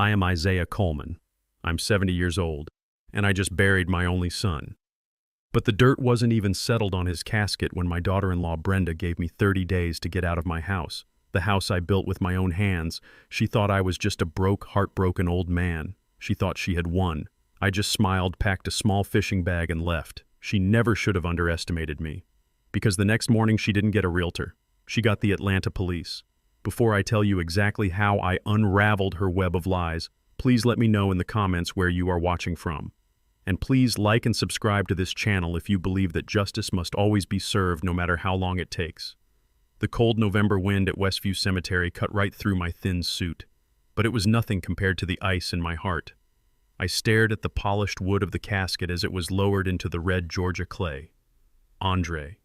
I am Isaiah Coleman. I'm 70 years old, and I just buried my only son. But the dirt wasn't even settled on his casket when my daughter-in-law Brenda gave me 30 days to get out of my house, the house I built with my own hands. She thought I was just a broke, heartbroken old man. She thought she had won. I just smiled, packed a small fishing bag, and left. She never should have underestimated me. Because the next morning she didn't get a realtor. She got the Atlanta police. Before I tell you exactly how I unraveled her web of lies, please let me know in the comments where you are watching from. And please like and subscribe to this channel if you believe that justice must always be served no matter how long it takes. The cold November wind at Westview Cemetery cut right through my thin suit, but it was nothing compared to the ice in my heart. I stared at the polished wood of the casket as it was lowered into the red Georgia clay. Andre,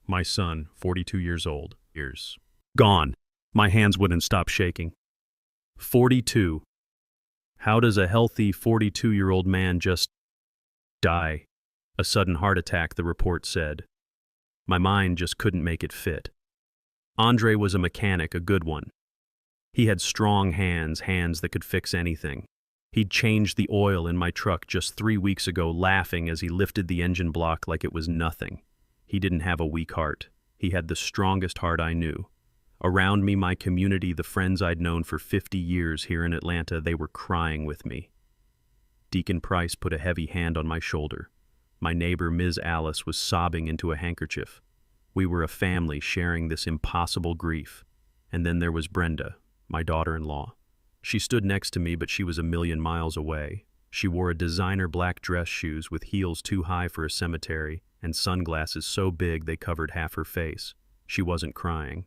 my son, 42 years old, years gone. My hands wouldn't stop shaking. 42. How does a healthy 42-year-old man just die? A sudden heart attack, the report said. My mind just couldn't make it fit. Andre was a mechanic, a good one. He had strong hands that could fix anything. He'd changed the oil in my truck just 3 weeks ago, laughing as he lifted the engine block like it was nothing. He didn't have a weak heart. He had the strongest heart I knew. Around me, my community, the friends I'd known for 50 years here in Atlanta, they were crying with me. Deacon Price put a heavy hand on my shoulder. My neighbor, Ms. Alice, was sobbing into a handkerchief. We were a family sharing this impossible grief. And then there was Brenda, my daughter-in-law. She stood next to me, but she was a million miles away. She wore a designer black dress shoes with heels too high for a cemetery and sunglasses so big they covered half her face. She wasn't crying.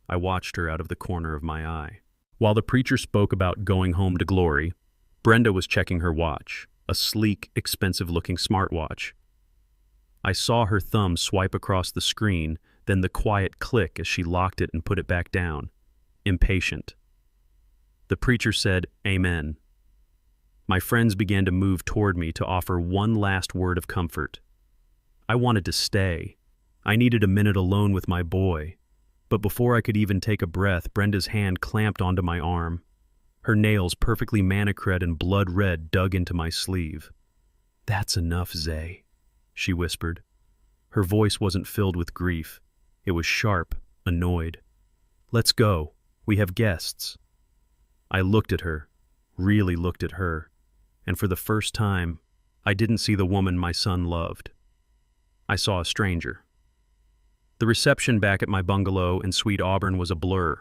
I watched her out of the corner of my eye. While the preacher spoke about going home to glory, Brenda was checking her watch, a sleek, expensive-looking smartwatch. I saw her thumb swipe across the screen, then the quiet click as she locked it and put it back down. Impatient. The preacher said, "Amen." My friends began to move toward me to offer one last word of comfort. I wanted to stay. I needed a minute alone with my boy. But before I could even take a breath, Brenda's hand clamped onto my arm. Her nails, perfectly manicured and blood red, dug into my sleeve. "That's enough, Zay," she whispered. Her voice wasn't filled with grief. It was sharp, annoyed. "Let's go. We have guests." I looked at her, really looked at her, and for the first time, I didn't see the woman my son loved. I saw a stranger. The reception back at my bungalow in Sweet Auburn was a blur.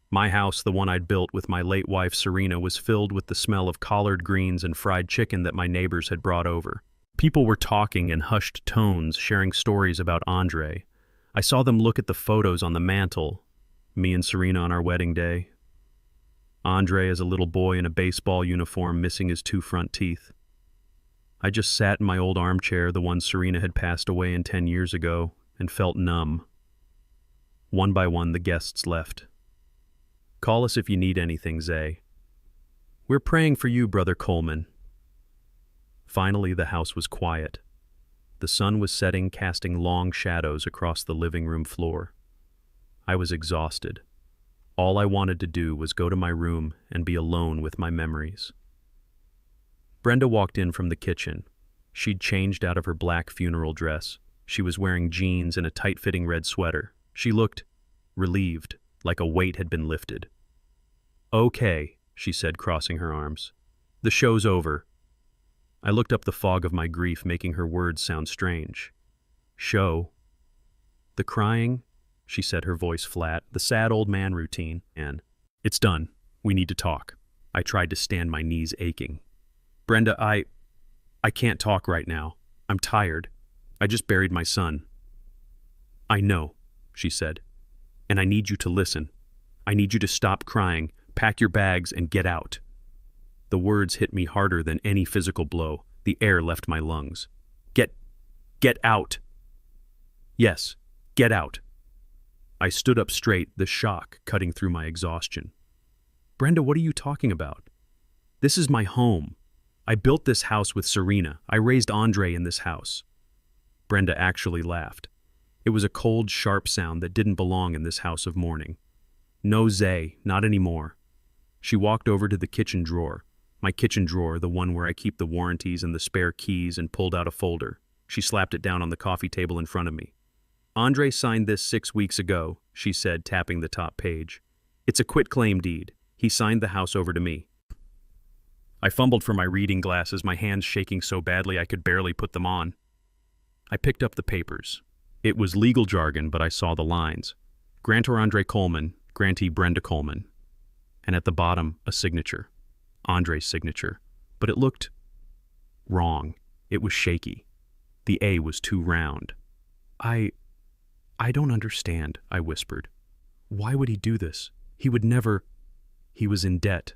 My house, the one I'd built with my late wife Serena, was filled with the smell of collard greens and fried chicken that my neighbors had brought over. People were talking in hushed tones, sharing stories about Andre. I saw them look at the photos on the mantle, me and Serena on our wedding day. Andre as a little boy in a baseball uniform, missing his 2 front teeth. I just sat in my old armchair, the one Serena had passed away in 10 years ago, and felt numb. One by one, the guests left. "Call us if you need anything, Zay." "We're praying for you, Brother Coleman." Finally, the house was quiet. The sun was setting, casting long shadows across the living room floor. I was exhausted. All I wanted to do was go to my room and be alone with my memories. Brenda walked in from the kitchen. She'd changed out of her black funeral dress. She was wearing jeans and a tight-fitting red sweater. She looked relieved, like a weight had been lifted. "Okay," she said, crossing her arms. "The show's over." I looked up the fog of my grief, making her words sound strange. "Show?" "The crying," she said, her voice flat, "the sad old man routine, and it's done. We need to talk." I tried to stand, my knees aching. "Brenda, I can't talk right now. I'm tired. I just buried my son." "I know," she said, "and I need you to listen. I need you to stop crying, pack your bags, and get out." The words hit me harder than any physical blow. The air left my lungs. Get out." "Yes, get out." I stood up straight, the shock cutting through my exhaustion. "Brenda, what are you talking about? This is my home. I built this house with Serena. I raised Andre in this house." Brenda actually laughed. It was a cold, sharp sound that didn't belong in this house of mourning. "No, Zay, not anymore. She walked over to the kitchen drawer. My kitchen drawer, the one where I keep the warranties and the spare keys, and pulled out a folder. She slapped it down on the coffee table in front of me. "Andre signed this 6 weeks ago," she said, tapping the top page. "It's a quitclaim deed. He signed the house over to me." I fumbled for my reading glasses, my hands shaking so badly I could barely put them on. I picked up the papers. It was legal jargon, but I saw the lines. Grantor Andre Coleman, grantee Brenda Coleman. And at the bottom, a signature. Andre's signature. But it looked wrong. It was shaky. The A was too round. I don't understand," I whispered. "Why would he do this? He would never—" "He was in debt,"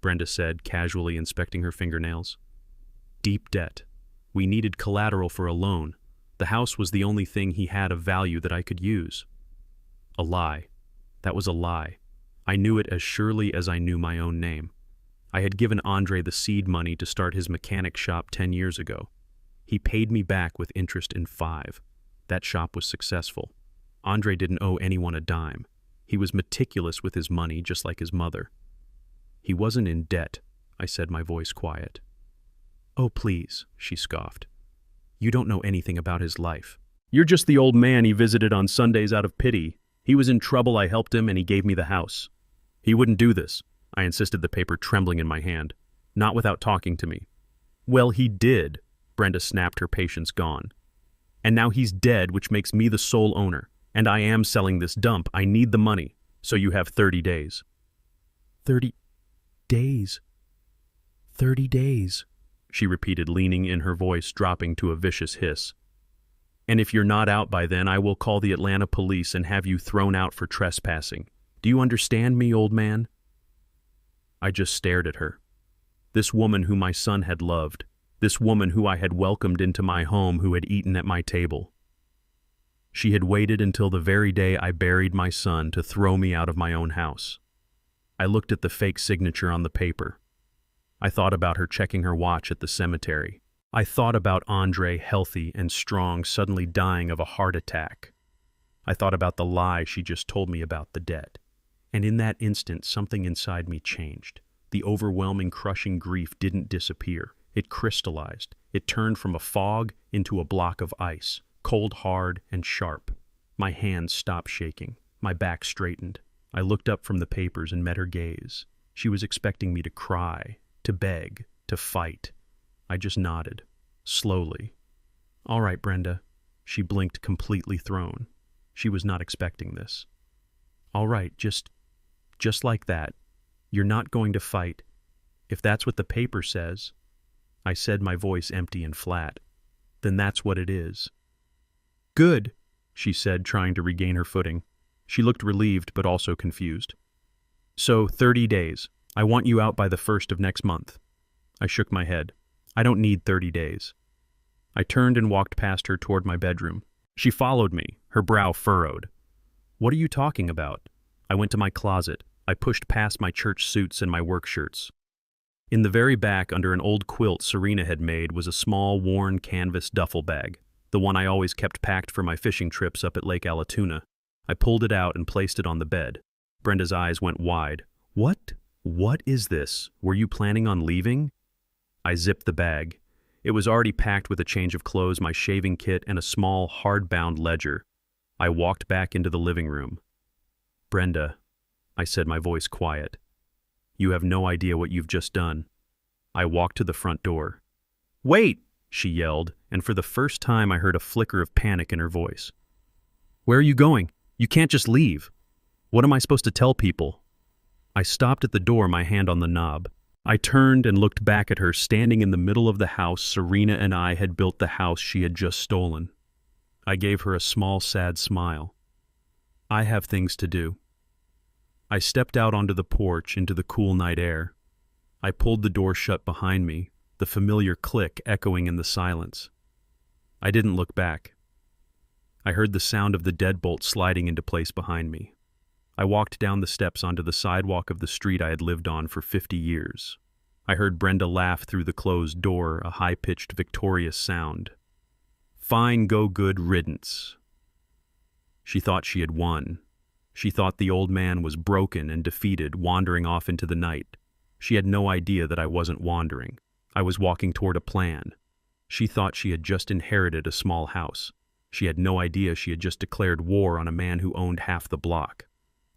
Brenda said, casually inspecting her fingernails. "Deep debt. We needed collateral for a loan. The house was the only thing he had of value that I could use." A lie. That was a lie. I knew it as surely as I knew my own name. I had given Andre the seed money to start his mechanic shop 10 years ago. He paid me back with interest in 5. That shop was successful. Andre didn't owe anyone a dime. He was meticulous with his money, just like his mother. "He wasn't in debt," I said, my voice quiet. "Oh, please," she scoffed. "You don't know anything about his life. You're just the old man he visited on Sundays out of pity. He was in trouble, I helped him, and he gave me the house. He wouldn't do this," I insisted, the paper trembling in my hand. "Not without talking to me." "Well, he did," Brenda snapped, her patience gone. "And now he's dead, which makes me the sole owner. And I am selling this dump. I need the money. So you have 30 days. 30 days. 30 days, she repeated, leaning in, her voice dropping to a vicious hiss. "And if you're not out by then, I will call the Atlanta police and have you thrown out for trespassing. Do you understand me, old man?" I just stared at her. This woman who my son had loved. This woman who I had welcomed into my home, who had eaten at my table. She had waited until the very day I buried my son to throw me out of my own house. I looked at the fake signature on the paper. I thought about her checking her watch at the cemetery. I thought about Andre, healthy and strong, suddenly dying of a heart attack. I thought about the lie she just told me about the debt. And in that instant, something inside me changed. The overwhelming, crushing grief didn't disappear. It crystallized. It turned from a fog into a block of ice, cold, hard, and sharp. My hands stopped shaking. My back straightened. I looked up from the papers and met her gaze. She was expecting me to cry, to beg, to fight. I just nodded, slowly. "All right, Brenda." She blinked, completely thrown. She was not expecting this. "All right, just like that. You're not going to fight. If that's what the paper says," I said, my voice empty and flat, "then that's what it is." "Good," she said, trying to regain her footing. She looked relieved, but also confused. "So, 30 days. I want you out by the 1st of next month." I shook my head. "I don't need 30 days. I turned and walked past her toward my bedroom. She followed me, her brow furrowed. "What are you talking about?" I went to my closet. I pushed past my church suits and my work shirts. In the very back, under an old quilt Serena had made, was a small, worn canvas duffel bag, the one I always kept packed for my fishing trips up at Lake Allatoona. I pulled it out and placed it on the bed. Brenda's eyes went wide. What is this? Were you planning on leaving?" I zipped the bag. It was already packed with a change of clothes, my shaving kit, and a small, hard-bound ledger. I walked back into the living room. "Brenda," I said, my voice quiet, "you have no idea what you've just done." I walked to the front door. "Wait!" she yelled, and for the first time I heard a flicker of panic in her voice. "Where are you going? You can't just leave. What am I supposed to tell people?" I stopped at the door, my hand on the knob. I turned and looked back at her, standing in the middle of the house. Serena and I had built the house she had just stolen. I gave her a small, sad smile. "I have things to do." I stepped out onto the porch, into the cool night air. I pulled the door shut behind me, the familiar click echoing in the silence. I didn't look back. I heard the sound of the deadbolt sliding into place behind me. I walked down the steps onto the sidewalk of the street I had lived on for 50 years. I heard Brenda laugh through the closed door, a high-pitched, victorious sound. "Fine, go good riddance." She thought she had won. She thought the old man was broken and defeated, wandering off into the night. She had no idea that I wasn't wandering. I was walking toward a plan. She thought she had just inherited a small house. She had no idea she had just declared war on a man who owned half the block.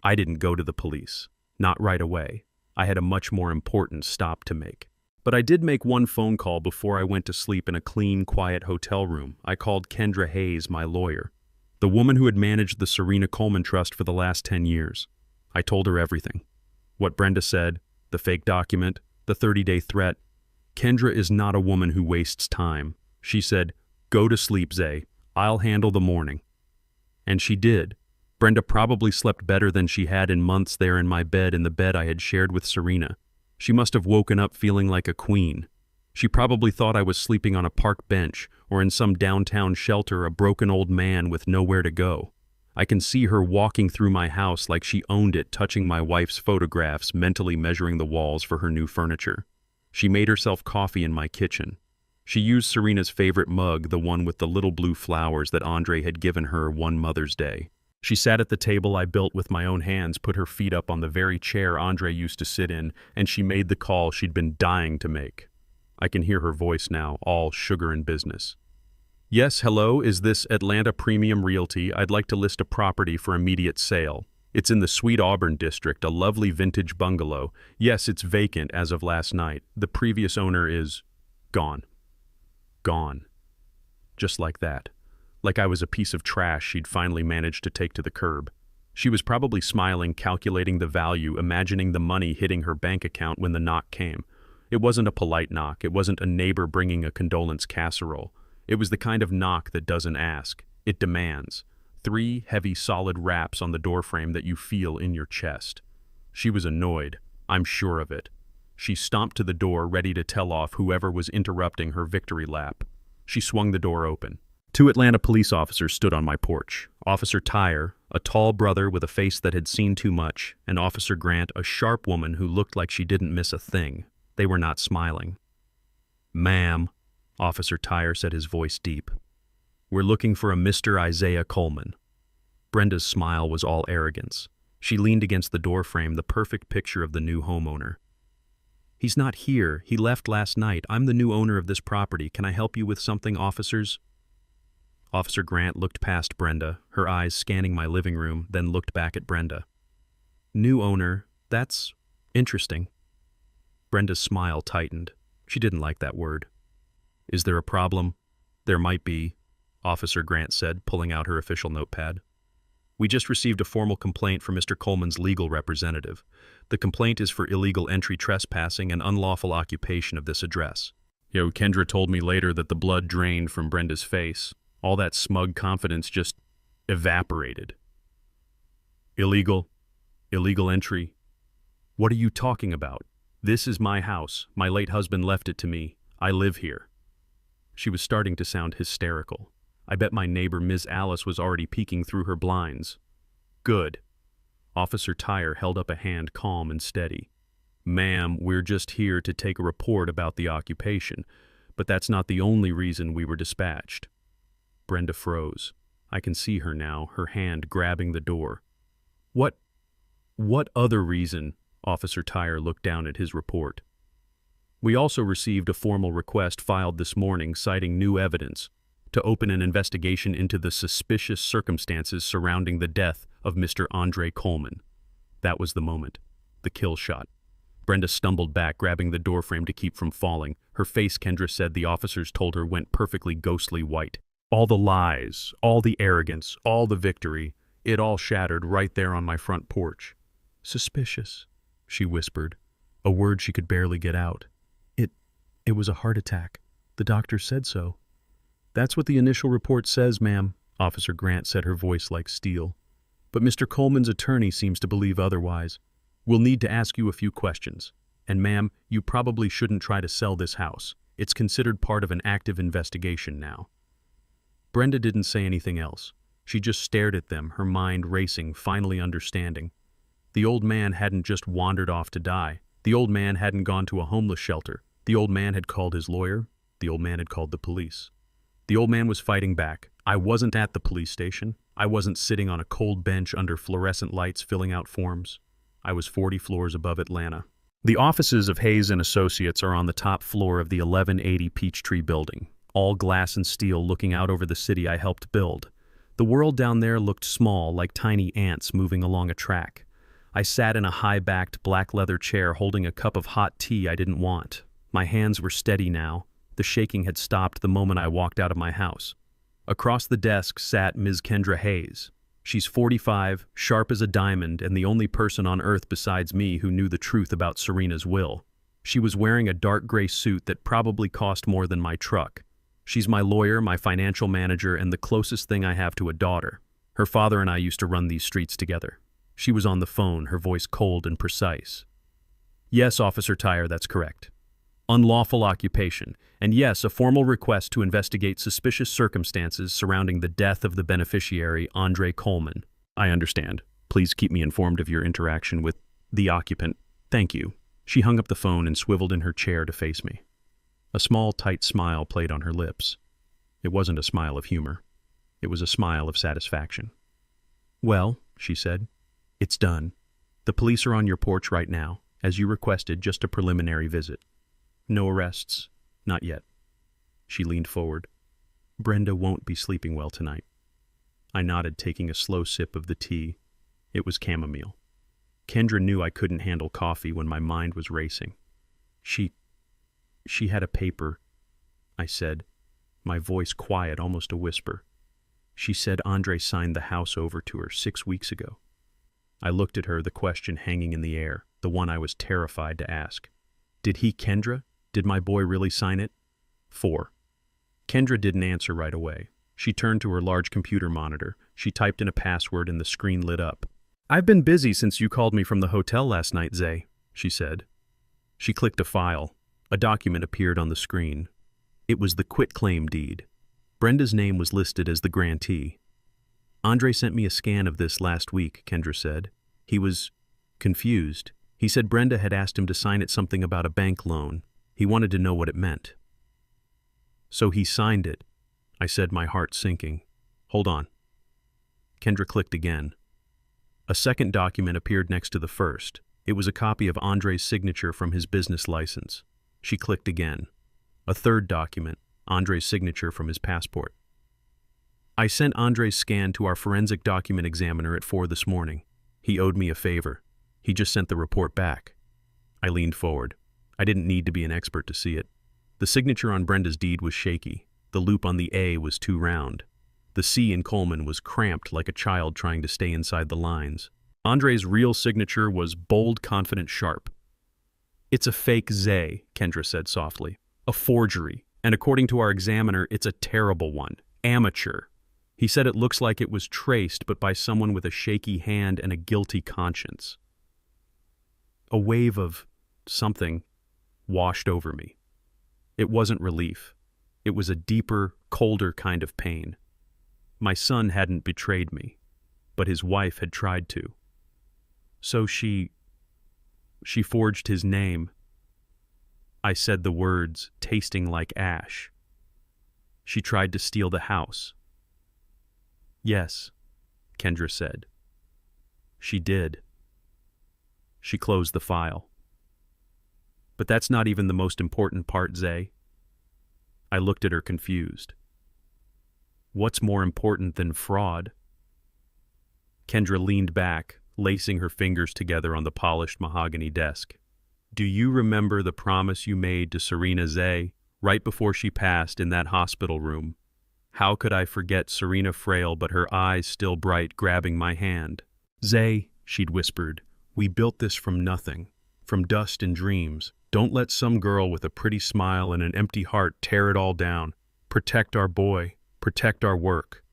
I didn't go to the police. Not right away. I had a much more important stop to make. But I did make one phone call before I went to sleep in a clean, quiet hotel room. I called Kendra Hayes, my lawyer, the woman who had managed the Serena Coleman Trust for the last 10 years. I told her everything. What Brenda said, the fake document, the 30-day threat. Kendra is not a woman who wastes time. She said, "Go to sleep, Zay. I'll handle the morning." And she did. Brenda probably slept better than she had in months there in my bed, in the bed I had shared with Serena. She must have woken up feeling like a queen. She probably thought I was sleeping on a park bench or in some downtown shelter, a broken old man with nowhere to go. I can see her walking through my house like she owned it, touching my wife's photographs, mentally measuring the walls for her new furniture. She made herself coffee in my kitchen. She used Serena's favorite mug, the one with the little blue flowers that Andre had given her one Mother's Day. She sat at the table I built with my own hands, put her feet up on the very chair Andre used to sit in, and she made the call she'd been dying to make. I can hear her voice now, all sugar and business. "Yes, hello, is this Atlanta Premium Realty? I'd like to list a property for immediate sale. It's in the Sweet Auburn district, a lovely vintage bungalow. Yes, it's vacant as of last night. The previous owner is gone." Gone. Just like that. Like I was a piece of trash she'd finally managed to take to the curb. She was probably smiling, calculating the value, imagining the money hitting her bank account when the knock came. It wasn't a polite knock. It wasn't a neighbor bringing a condolence casserole. It was the kind of knock that doesn't ask. It demands. 3 heavy, solid raps on the doorframe that you feel in your chest. She was annoyed. I'm sure of it. She stomped to the door, ready to tell off whoever was interrupting her victory lap. She swung the door open. 2 Atlanta police officers stood on my porch. Officer Tyre, a tall brother with a face that had seen too much, and Officer Grant, a sharp woman who looked like she didn't miss a thing. They were not smiling. "Ma'am," Officer Tyre said, his voice deep, "we're looking for a Mr. Isaiah Coleman." Brenda's smile was all arrogance. She leaned against the doorframe, the perfect picture of the new homeowner. "He's not here. He left last night. I'm the new owner of this property. Can I help you with something, officers?" Officer Grant looked past Brenda, her eyes scanning my living room, then looked back at Brenda. "New owner, that's interesting." Brenda's smile tightened. She didn't like that word. "Is there a problem?" "There might be," Officer Grant said, pulling out her official notepad. "We just received a formal complaint from Mr. Coleman's legal representative. The complaint is for illegal entry, trespassing, and unlawful occupation of this address." Kendra told me later that the blood drained from Brenda's face. All that smug confidence just evaporated. "Illegal entry. What are you talking about? This is my house. My late husband left it to me. I live here." She was starting to sound hysterical. I bet my neighbor, Ms. Alice, was already peeking through her blinds. "Good." Officer Tyre held up a hand, calm and steady. "Ma'am, we're just here to take a report about the occupation, but that's not the only reason we were dispatched." Brenda froze. I can see her now, her hand grabbing the door. What other reason?" Officer Tyre looked down at his report. "We also received a formal request filed this morning citing new evidence to open an investigation into the suspicious circumstances surrounding the death of Mr. Andre Coleman." That was the moment. The kill shot. Brenda stumbled back, grabbing the doorframe to keep from falling. Her face, Kendra said the officers told her, went perfectly ghostly white. All the lies, all the arrogance, all the victory, it all shattered right there on my front porch. "Suspicious," she whispered, a word she could barely get out. It was a heart attack. The doctor said so." "That's what the initial report says, ma'am," Officer Grant said, her voice like steel. "But Mr. Coleman's attorney seems to believe otherwise. We'll need to ask you a few questions. And ma'am, you probably shouldn't try to sell this house. It's considered part of an active investigation now." Brenda didn't say anything else. She just stared at them, her mind racing, finally understanding. The old man hadn't just wandered off to die. The old man hadn't gone to a homeless shelter. The old man had called his lawyer. The old man had called the police. The old man was fighting back. "I wasn't at the police station. I wasn't sitting on a cold bench under fluorescent lights filling out forms. I was 40 floors above Atlanta. The offices of Hayes & Associates are on the top floor of the 1180 Peachtree building, all glass and steel looking out over the city I helped build. The world down there looked small, like tiny ants moving along a track. I sat in a high-backed black leather chair holding a cup of hot tea I didn't want. My hands were steady now. The shaking had stopped the moment I walked out of my house. Across the desk sat Ms. Kendra Hayes. She's 45, sharp as a diamond, and the only person on earth besides me who knew the truth about Serena's will. She was wearing a dark gray suit that probably cost more than my truck. She's my lawyer, my financial manager, and the closest thing I have to a daughter. Her father and I used to run these streets together. She was on the phone, her voice cold and precise. Yes, Officer Tyre, that's correct. Unlawful occupation, and yes, a formal request to investigate suspicious circumstances surrounding the death of the beneficiary, Andre Coleman. I understand. Please keep me informed of your interaction with the occupant. Thank you. She hung up the phone and swiveled in her chair to face me. A small, tight smile played on her lips. It wasn't a smile of humor. It was a smile of satisfaction. Well, she said, it's done. The police are on your porch right now, as you requested, just a preliminary visit. No arrests. Not yet. She leaned forward. Brenda won't be sleeping well tonight. I nodded, taking a slow sip of the tea. It was chamomile. Kendra knew I couldn't handle coffee when my mind was racing. She had a paper, I said, my voice quiet, almost a whisper. She said Andre signed the house over to her 6 weeks ago. I looked at her, the question hanging in the air, the one I was terrified to ask. Did he, Kendra? Did my boy really sign it? 4. Kendra didn't answer right away. She turned to her large computer monitor. She typed in a password and the screen lit up. I've been busy since you called me from the hotel last night, Zay, she said. She clicked a file. A document appeared on the screen. It was the quitclaim deed. Brenda's name was listed as the grantee. Andre sent me a scan of this last week, Kendra said. He was confused. He said Brenda had asked him to sign it something about a bank loan. He wanted to know what it meant. So he signed it, I said, my heart sinking. Hold on. Kendra clicked again. A second document appeared next to the first. It was a copy of Andre's signature from his business license. She clicked again. A third document, Andre's signature from his passport. I sent Andre's scan to our forensic document examiner at 4 this morning. He owed me a favor. He just sent the report back. I leaned forward. I didn't need to be an expert to see it. The signature on Brenda's deed was shaky. The loop on the A was too round. The C in Coleman was cramped like a child trying to stay inside the lines. Andre's real signature was bold, confident, sharp. It's a fake Zay, Kendra said softly. A forgery. And according to our examiner, it's a terrible one. Amateur. He said it looks like it was traced, but by someone with a shaky hand and a guilty conscience. A wave of something washed over me. It wasn't relief. It was a deeper, colder kind of pain. My son hadn't betrayed me, but his wife had tried to. So she forged his name. I said the words, tasting like ash. She tried to steal the house. Yes, Kendra said. She did. She closed the file. But that's not even the most important part, Zay. I looked at her confused. What's more important than fraud? Kendra leaned back, lacing her fingers together on the polished mahogany desk. Do you remember the promise you made to Serena Zay right before she passed in that hospital room? How could I forget Serena frail but her eyes still bright, grabbing my hand? Zay, she'd whispered, we built this from nothing, from dust and dreams. Don't let some girl with a pretty smile and an empty heart tear it all down. Protect our boy. Protect our work.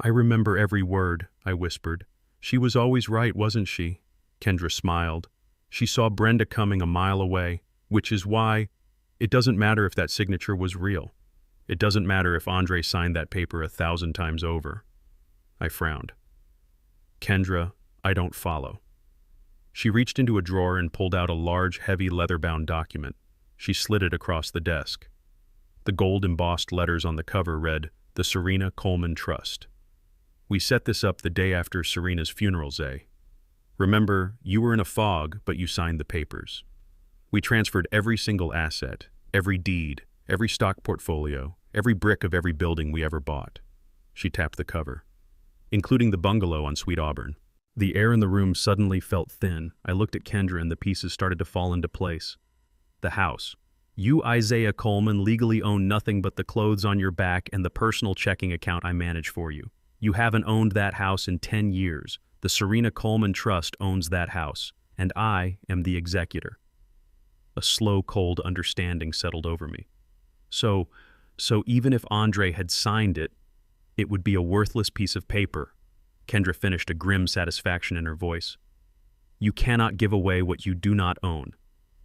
I remember every word, I whispered. She was always right, wasn't she? Kendra smiled. She saw Brenda coming a mile away, which is why it doesn't matter if that signature was real. It doesn't matter if Andre signed that paper 1,000 times over. I frowned. Kendra, I don't follow. She reached into a drawer and pulled out a large, heavy, leather-bound document. She slid it across the desk. The gold-embossed letters on the cover read, The Serena Coleman Trust. We set this up the day after Serena's funeral, Zay. Remember, you were in a fog, but you signed the papers. We transferred every single asset, every deed, every stock portfolio, every brick of every building we ever bought. She tapped the cover, including the bungalow on Sweet Auburn. The air in the room suddenly felt thin. I looked at Kendra and the pieces started to fall into place. The house. You, Isaiah Coleman, legally own nothing but the clothes on your back and the personal checking account I manage for you. You haven't owned that house in 10 years. The Serena Coleman Trust owns that house, and I am the executor. A slow, cold understanding settled over me. So even if Andre had signed it, it would be a worthless piece of paper. Kendra finished, a grim satisfaction in her voice. You cannot give away what you do not own.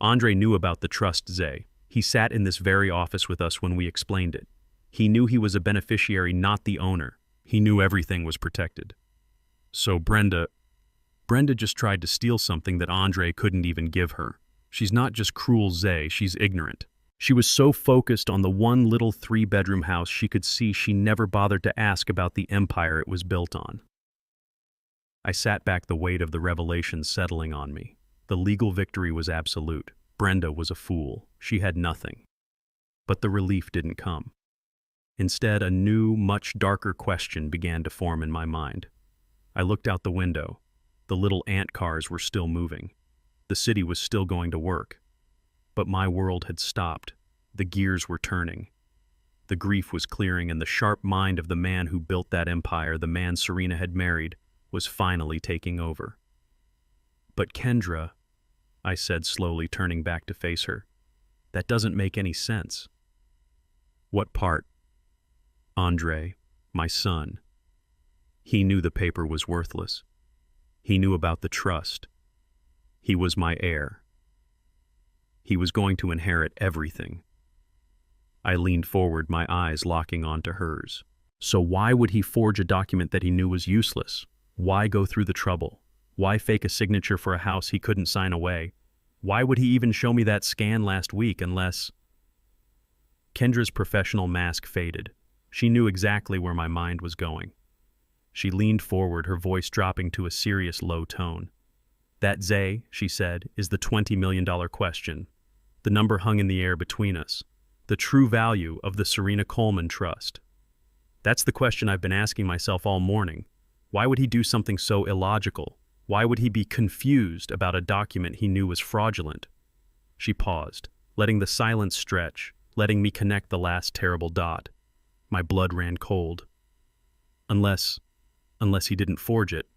Andre knew about the trust, Zay. He sat in this very office with us when we explained it. He knew he was a beneficiary, not the owner. He knew everything was protected. So Brenda just tried to steal something that Andre couldn't even give her. She's not just cruel, Zay, she's ignorant. She was so focused on the one little 3-bedroom house she could see she never bothered to ask about the empire it was built on. I sat back, the weight of the revelation settling on me. The legal victory was absolute. Brenda was a fool. She had nothing. But the relief didn't come. Instead, a new, much darker question began to form in my mind. I looked out the window. The little ant cars were still moving. The city was still going to work. But my world had stopped. The gears were turning. The grief was clearing, and the sharp mind of the man who built that empire, the man Serena had married, was finally taking over. But Kendra, I said slowly, turning back to face her, that doesn't make any sense. What part? Andre, my son. He knew the paper was worthless. He knew about the trust. He was my heir. He was going to inherit everything. I leaned forward, my eyes locking onto hers. So why would he forge a document that he knew was useless? Why go through the trouble? Why fake a signature for a house he couldn't sign away? Why would he even show me that scan last week unless... Kendra's professional mask faded. She knew exactly where my mind was going. She leaned forward, her voice dropping to a serious low tone. That, Zay, she said, is the $20 million question. The number hung in the air between us. The true value of the Serena Coleman Trust. That's the question I've been asking myself all morning. Why would he do something so illogical? Why would he be confused about a document he knew was fraudulent? She paused, letting the silence stretch, letting me connect the last terrible dot. My blood ran cold. Unless he didn't forge it.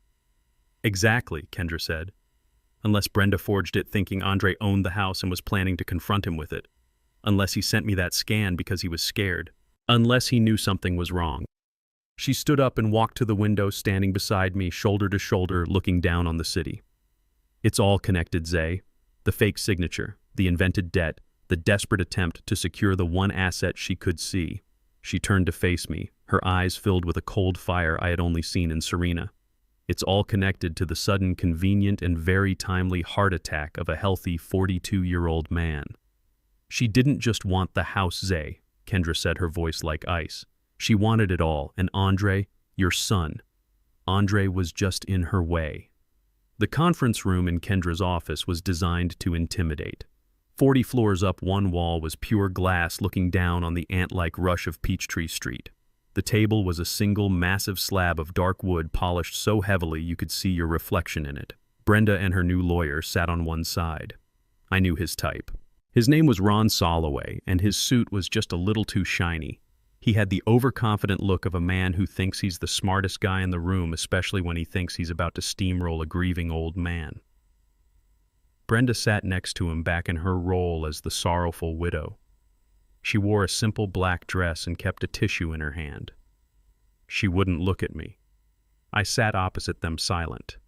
Exactly, Kendra said. Unless Brenda forged it thinking Andre owned the house and was planning to confront him with it. Unless he sent me that scan because he was scared. Unless he knew something was wrong. She stood up and walked to the window, standing beside me, shoulder to shoulder, looking down on the city. It's all connected, Zay. The fake signature, the invented debt, the desperate attempt to secure the one asset she could see. She turned to face me, her eyes filled with a cold fire I had only seen in Serena. It's all connected to the sudden, convenient, and very timely heart attack of a healthy 42-year-old man. She didn't just want the house, Zay, Kendra said, her voice like ice. She wanted it all, and Andre, your son. Andre was just in her way. The conference room in Kendra's office was designed to intimidate. 40 floors up one wall was pure glass looking down on the ant-like rush of Peachtree Street. The table was a single massive slab of dark wood polished so heavily you could see your reflection in it. Brenda and her new lawyer sat on one side. I knew his type. His name was Ron Soloway, and his suit was just a little too shiny. He had the overconfident look of a man who thinks he's the smartest guy in the room, especially when he thinks he's about to steamroll a grieving old man. Brenda sat next to him, back in her role as the sorrowful widow. She wore a simple black dress and kept a tissue in her hand. She wouldn't look at me. I sat opposite them, silent.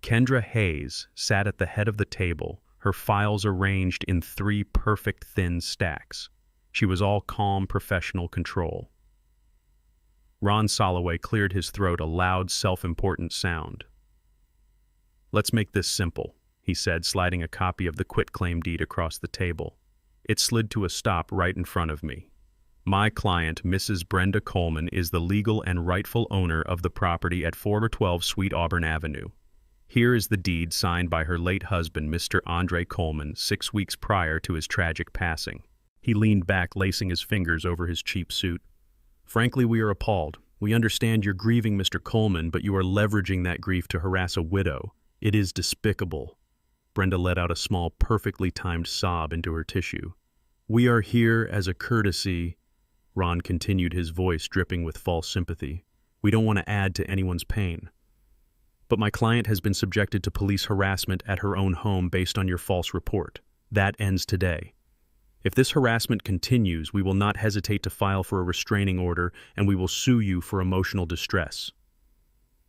Kendra Hayes sat at the head of the table, her files arranged in 3 perfect thin stacks. She was all calm, professional control. Ron Soloway cleared his throat, a loud, self-important sound. "Let's make this simple," he said, sliding a copy of the quitclaim deed across the table. It slid to a stop right in front of me. My client, Mrs. Brenda Coleman, is the legal and rightful owner of the property at 412 Sweet Auburn Avenue. Here is the deed signed by her late husband, Mr. Andre Coleman, 6 weeks prior to his tragic passing. He leaned back, lacing his fingers over his cheap suit. Frankly, we are appalled. We understand you're grieving Mr. Coleman, but you are leveraging that grief to harass a widow. It is despicable. Brenda let out a small, perfectly timed sob into her tissue. We are here as a courtesy, Ron continued, his voice dripping with false sympathy. We don't want to add to anyone's pain. But my client has been subjected to police harassment at her own home based on your false report. That ends today. If this harassment continues, we will not hesitate to file for a restraining order, and we will sue you for emotional distress.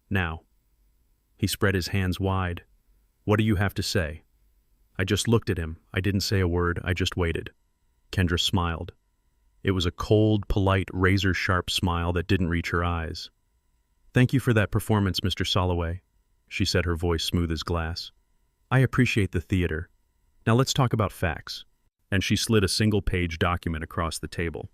Now, he spread his hands wide. What do you have to say? I just looked at him. I didn't say a word. I just waited. Kendra smiled. It was a cold, polite, razor-sharp smile that didn't reach her eyes. Thank you for that performance, Mr. Soloway, she said, her voice smooth as glass. I appreciate the theater. Now let's talk about facts. And she slid a single-page document across the table.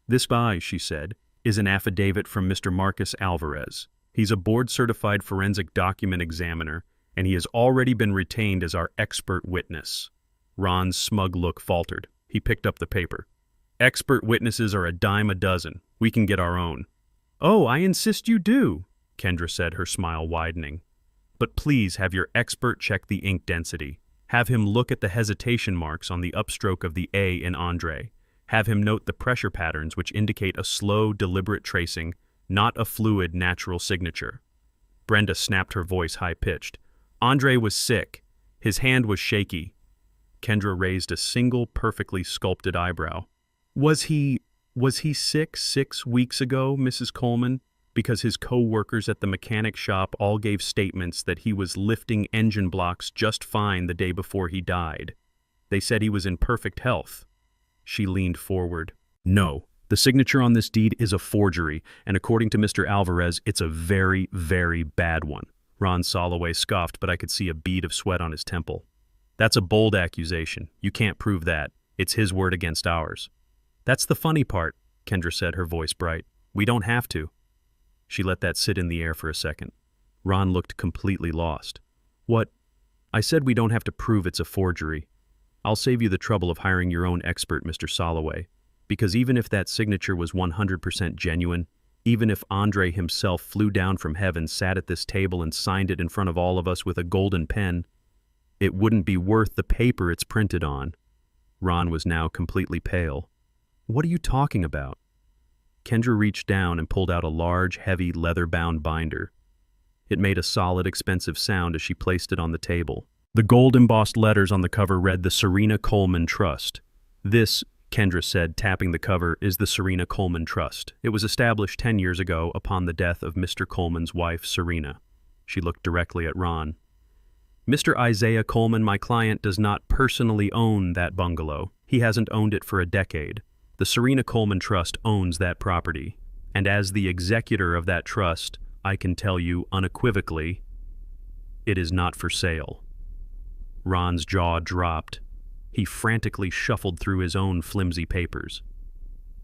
This, she said, is an affidavit from Mr. Marcus Alvarez. He's a board-certified forensic document examiner, and he has already been retained as our expert witness. Ron's smug look faltered. He picked up the paper. Expert witnesses are a dime a dozen. We can get our own. Oh, I insist you do, Kendra said, her smile widening. But please have your expert check the ink density. Have him look at the hesitation marks on the upstroke of the A in Andre. Have him note the pressure patterns which indicate a slow, deliberate tracing, not a fluid, natural signature. Brenda snapped, her voice high-pitched. Andre was sick. His hand was shaky. Kendra raised a single, perfectly sculpted eyebrow. Was he sick 6 weeks ago, Mrs. Coleman? Because his co-workers at the mechanic shop all gave statements that he was lifting engine blocks just fine the day before he died. They said he was in perfect health. She leaned forward. No, the signature on this deed is a forgery, and according to Mr. Alvarez, it's a very, very bad one. Ron Soloway scoffed, but I could see a bead of sweat on his temple. That's a bold accusation. You can't prove that. It's his word against ours. That's the funny part, Kendra said, her voice bright. We don't have to. She let that sit in the air for a second. Ron looked completely lost. What? I said we don't have to prove it's a forgery. I'll save you the trouble of hiring your own expert, Mr. Soloway, because even if that signature was 100% genuine, even if Andre himself flew down from heaven, sat at this table and signed it in front of all of us with a golden pen, it wouldn't be worth the paper it's printed on. Ron was now completely pale. What are you talking about? Kendra reached down and pulled out a large, heavy, leather-bound binder. It made a solid, expensive sound as she placed it on the table. The gold-embossed letters on the cover read, The Serena Coleman Trust. This, Kendra said, tapping the cover, is the Serena Coleman Trust. It was established 10 years ago upon the death of Mr. Coleman's wife, Serena. She looked directly at Ron. Mr. Isaiah Coleman, my client, does not personally own that bungalow. He hasn't owned it for a decade. The Serena Coleman Trust owns that property, and as the executor of that trust, I can tell you unequivocally, it is not for sale. Ron's jaw dropped. He frantically shuffled through his own flimsy papers.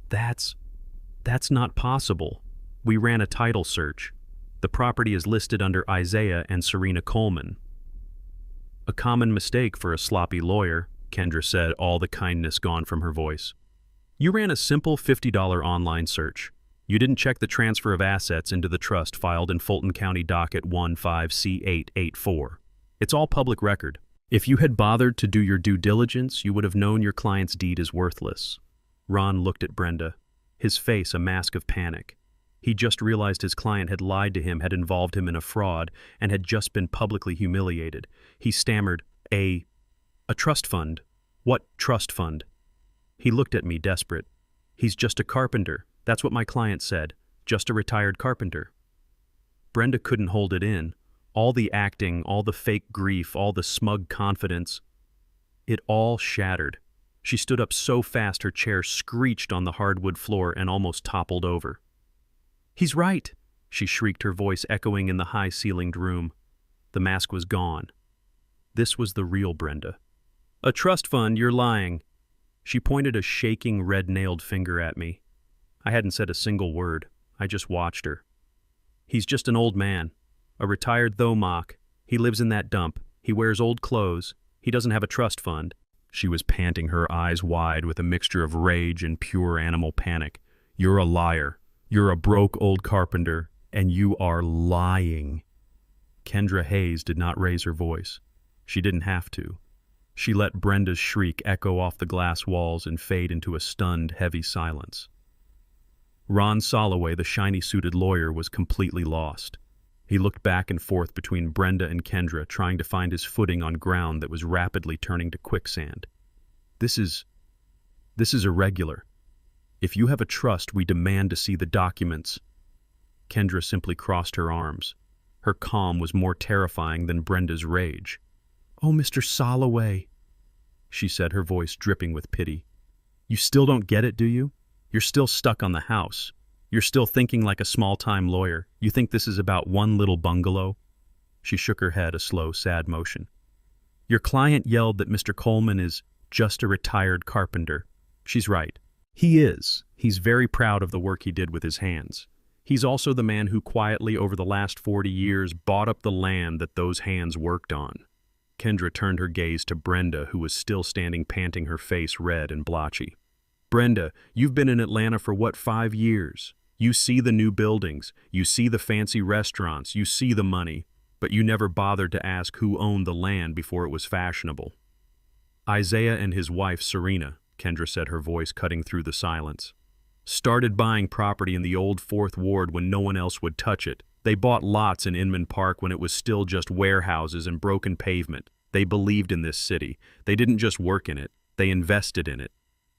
That's not possible. We ran a title search. The property is listed under Isaiah and Serena Coleman. A common mistake for a sloppy lawyer, Kendra said, all the kindness gone from her voice. You ran a simple $50 online search. You didn't check the transfer of assets into the trust filed in Fulton County Docket 15C884. It's all public record. If you had bothered to do your due diligence, you would have known your client's deed is worthless. Ron looked at Brenda, his face a mask of panic. He just realized his client had lied to him, had involved him in a fraud, and had just been publicly humiliated. He stammered, A trust fund? What trust fund? He looked at me, desperate. He's just a carpenter. That's what my client said. Just a retired carpenter. Brenda couldn't hold it in. All the acting, all the fake grief, all the smug confidence. It all shattered. She stood up so fast her chair screeched on the hardwood floor and almost toppled over. He's right, she shrieked, her voice echoing in the high-ceilinged room. The mask was gone. This was the real Brenda. A trust fund, you're lying. She pointed a shaking, red-nailed finger at me. I hadn't said a single word. I just watched her. He's just an old man. A retired though-mock. He lives in that dump. He wears old clothes. He doesn't have a trust fund. She was panting, her eyes wide with a mixture of rage and pure animal panic. You're a liar. You're a broke old carpenter, and you are lying. Kendra Hayes did not raise her voice. She didn't have to. She let Brenda's shriek echo off the glass walls and fade into a stunned, heavy silence. Ron Soloway, the shiny-suited lawyer, was completely lost. He looked back and forth between Brenda and Kendra, trying to find his footing on ground that was rapidly turning to quicksand. This is irregular. If you have a trust, we demand to see the documents. Kendra simply crossed her arms. Her calm was more terrifying than Brenda's rage. "Oh, Mr. Soloway," she said, her voice dripping with pity. "You still don't get it, do you? You're still stuck on the house. You're still thinking like a small-time lawyer. You think this is about one little bungalow?" She shook her head, a slow, sad motion. "Your client yelled that Mr. Coleman is just a retired carpenter. She's right. He is. He's very proud of the work he did with his hands. He's also the man who quietly, over the last 40 years, bought up the land that those hands worked on." Kendra turned her gaze to Brenda, who was still standing panting, her face red and blotchy. "Brenda, you've been in Atlanta for what, 5 years? You see the new buildings, you see the fancy restaurants, you see the money, but you never bothered to ask who owned the land before it was fashionable." "Isaiah and his wife, Serena," Kendra said, her voice cutting through the silence, "started buying property in the old 4th Ward when no one else would touch it. They bought lots in Inman Park when it was still just warehouses and broken pavement. They believed in this city. They didn't just work in it, they invested in it."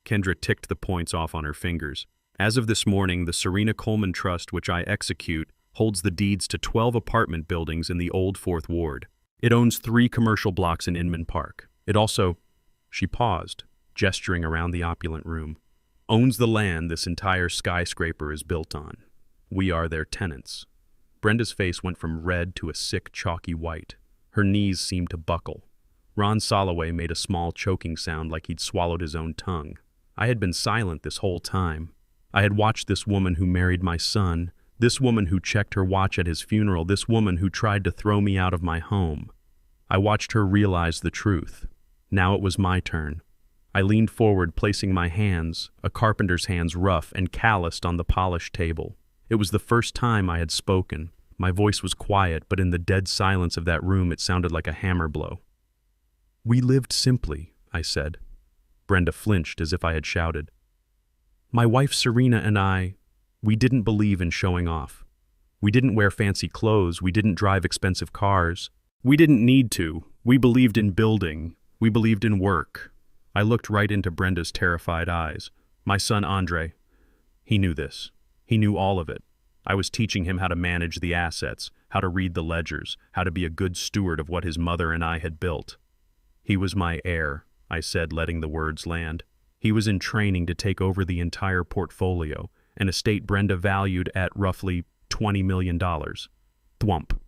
Kendra ticked the points off on her fingers. "As of this morning, the Serena Coleman Trust, which I execute, holds the deeds to 12 apartment buildings in the old 4th Ward. It owns 3 commercial blocks in Inman Park. It also—" She paused, gesturing around the opulent room. "Owns the land this entire skyscraper is built on. We are their tenants." Brenda's face went from red to a sick, chalky white. Her knees seemed to buckle. Ron Soloway made a small choking sound like he'd swallowed his own tongue. I had been silent this whole time. I had watched this woman who married my son, this woman who checked her watch at his funeral, this woman who tried to throw me out of my home. I watched her realize the truth. Now it was my turn. I leaned forward, placing my hands, a carpenter's hands, rough and calloused, on the polished table. It was the first time I had spoken. My voice was quiet, but in the dead silence of that room it sounded like a hammer blow. "We lived simply," I said. Brenda flinched as if I had shouted. "My wife Serena and I, we didn't believe in showing off. We didn't wear fancy clothes, we didn't drive expensive cars. We didn't need to. We believed in building. We believed in work." I looked right into Brenda's terrified eyes. "My son Andre, he knew this. He knew all of it. I was teaching him how to manage the assets, how to read the ledgers, how to be a good steward of what his mother and I had built. He was my heir," I said, letting the words land. "He was in training to take over the entire portfolio, an estate Brenda valued at roughly $20 million. Thwump.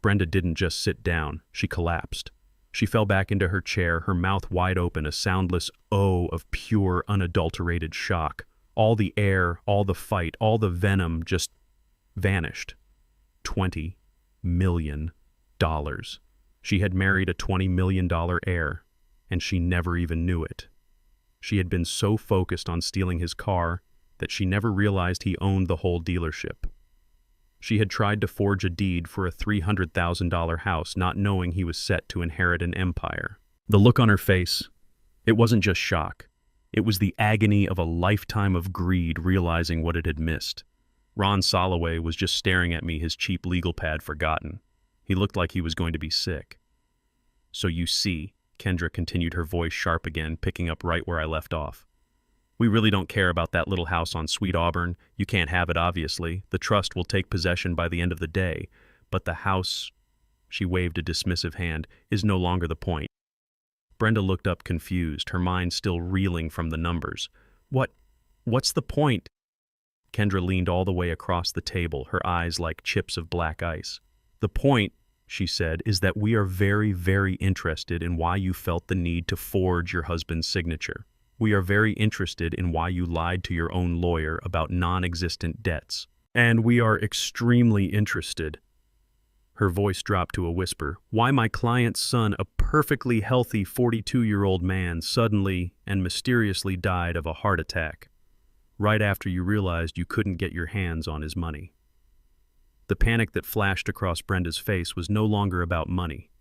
Brenda didn't just sit down, she collapsed. She fell back into her chair, her mouth wide open, a soundless "oh" of pure, unadulterated shock. All the air, all the fight, all the venom just vanished. $20 million. She had married a $20 million heir, and she never even knew it. She had been so focused on stealing his car that she never realized he owned the whole dealership. She had tried to forge a deed for a $300,000 house, not knowing he was set to inherit an empire. The look on her face, it wasn't just shock. It was the agony of a lifetime of greed, realizing what it had missed. Ron Soloway was just staring at me, his cheap legal pad forgotten. He looked like he was going to be sick. "So you see," Kendra continued, her voice sharp again, picking up right where I left off. "We really don't care about that little house on Sweet Auburn. You can't have it, obviously. The trust will take possession by the end of the day. But the house," she waved a dismissive hand, "is no longer the point." Brenda looked up confused, her mind still reeling from the numbers. What's the point?" Kendra leaned all the way across the table, her eyes like chips of black ice. "The point," she said, "is that we are very, very interested in why you felt the need to forge your husband's signature. We are very interested in why you lied to your own lawyer about non-existent debts. And we are extremely interested." Her voice dropped to a whisper. "Why my client's son, a perfectly healthy 42-year-old man, suddenly and mysteriously died of a heart attack, right after you realized you couldn't get your hands on his money." The panic that flashed across Brenda's face was no longer about money.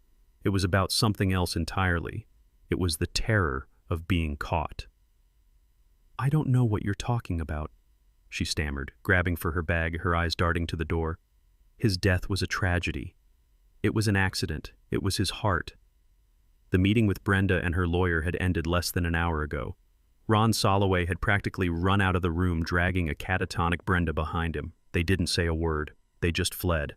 It was about something else entirely. It was the terror of being caught. "I don't know what you're talking about," she stammered, grabbing for her bag, her eyes darting to the door. His death was a tragedy. It was an accident. It was his heart. The meeting with Brenda and her lawyer had ended less than an hour ago. Ron Soloway had practically run out of the room, dragging a catatonic Brenda behind him. They didn't say a word. They just fled.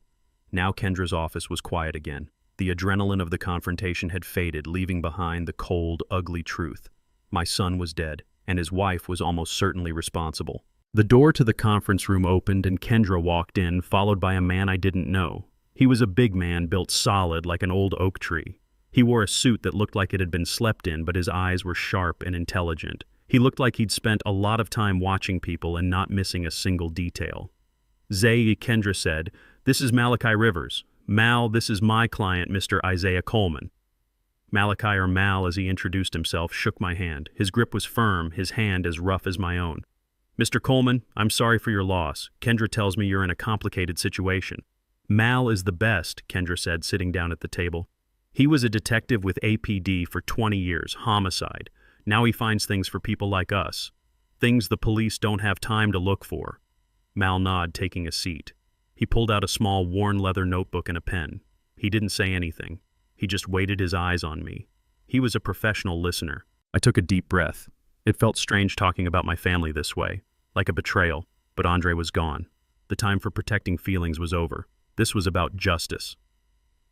Now Kendra's office was quiet again. The adrenaline of the confrontation had faded, leaving behind the cold, ugly truth. My son was dead, and his wife was almost certainly responsible. The door to the conference room opened and Kendra walked in, followed by a man I didn't know. He was a big man, built solid like an old oak tree. He wore a suit that looked like it had been slept in, but his eyes were sharp and intelligent. He looked like he'd spent a lot of time watching people and not missing a single detail. "Zay," Kendra said, "this is Malachi Rivers. Mal, this is my client, Mr. Isaiah Coleman." Malachi, or Mal as he introduced himself, shook my hand. His grip was firm, his hand as rough as my own. "Mr. Coleman, I'm sorry for your loss. Kendra tells me you're in a complicated situation." "Mal is the best," Kendra said, sitting down at the table. "He was a detective with APD for 20 years, homicide. Now he finds things for people like us. Things the police don't have time to look for." Mal nodded, taking a seat. He pulled out a small, worn leather notebook and a pen. He didn't say anything. He just waited, his eyes on me. He was a professional listener. I took a deep breath. It felt strange talking about my family this way, like a betrayal, but Andre was gone. The time for protecting feelings was over. This was about justice.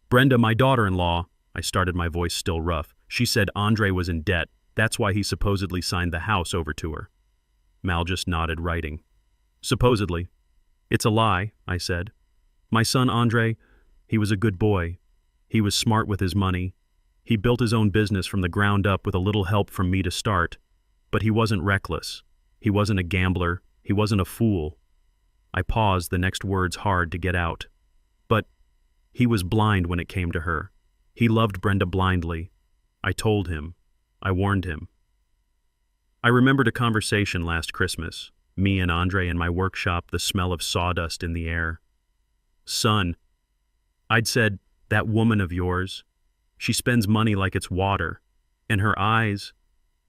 "Brenda, my daughter-in-law," I started, my voice still rough. "She said Andre was in debt. That's why he supposedly signed the house over to her." Mal just nodded, writing. "Supposedly. It's a lie," I said. "My son Andre, he was a good boy. He was smart with his money. He built his own business from the ground up with a little help from me to start. But he wasn't reckless. He wasn't a gambler. He wasn't a fool." I paused, the next words hard to get out. "But he was blind when it came to her. He loved Brenda blindly. I told him. I warned him." I remembered a conversation last Christmas. Me and Andre in my workshop, the smell of sawdust in the air. "Son," I'd said, "that woman of yours, she spends money like it's water. And her eyes,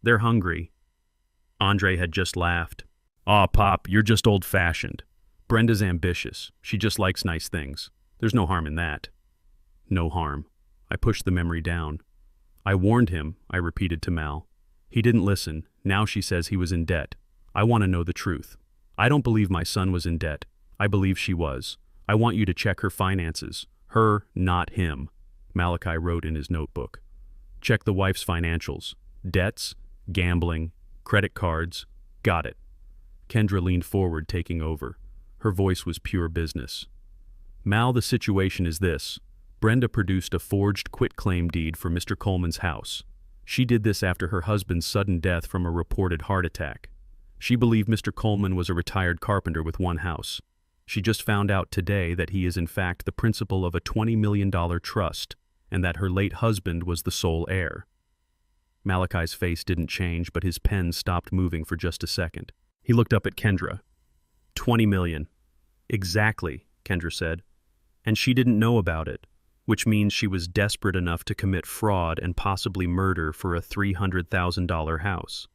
they're hungry." Andre had just laughed. "Aw, Pop, you're just old-fashioned. Brenda's ambitious. She just likes nice things. There's no harm in that." No harm. I pushed the memory down. "I warned him," I repeated to Mal. "He didn't listen. Now she says he was in debt. I want to know the truth. I don't believe my son was in debt. I believe she was. I want you to check her finances. Her, not him." Malachi wrote in his notebook. "Check the wife's financials. Debts, gambling, credit cards. Got it." Kendra leaned forward, taking over. Her voice was pure business. "Mal, the situation is this. Brenda produced a forged quitclaim deed for Mr. Coleman's house. She did this after her husband's sudden death from a reported heart attack. She believed Mr. Coleman was a retired carpenter with one house. She just found out today that he is in fact the principal of a $20 million trust, and that her late husband was the sole heir." Malachi's face didn't change, but his pen stopped moving for just a second. He looked up at Kendra. $20 million. "Exactly," Kendra said. "And she didn't know about it, which means she was desperate enough to commit fraud and possibly murder for a $300,000 house."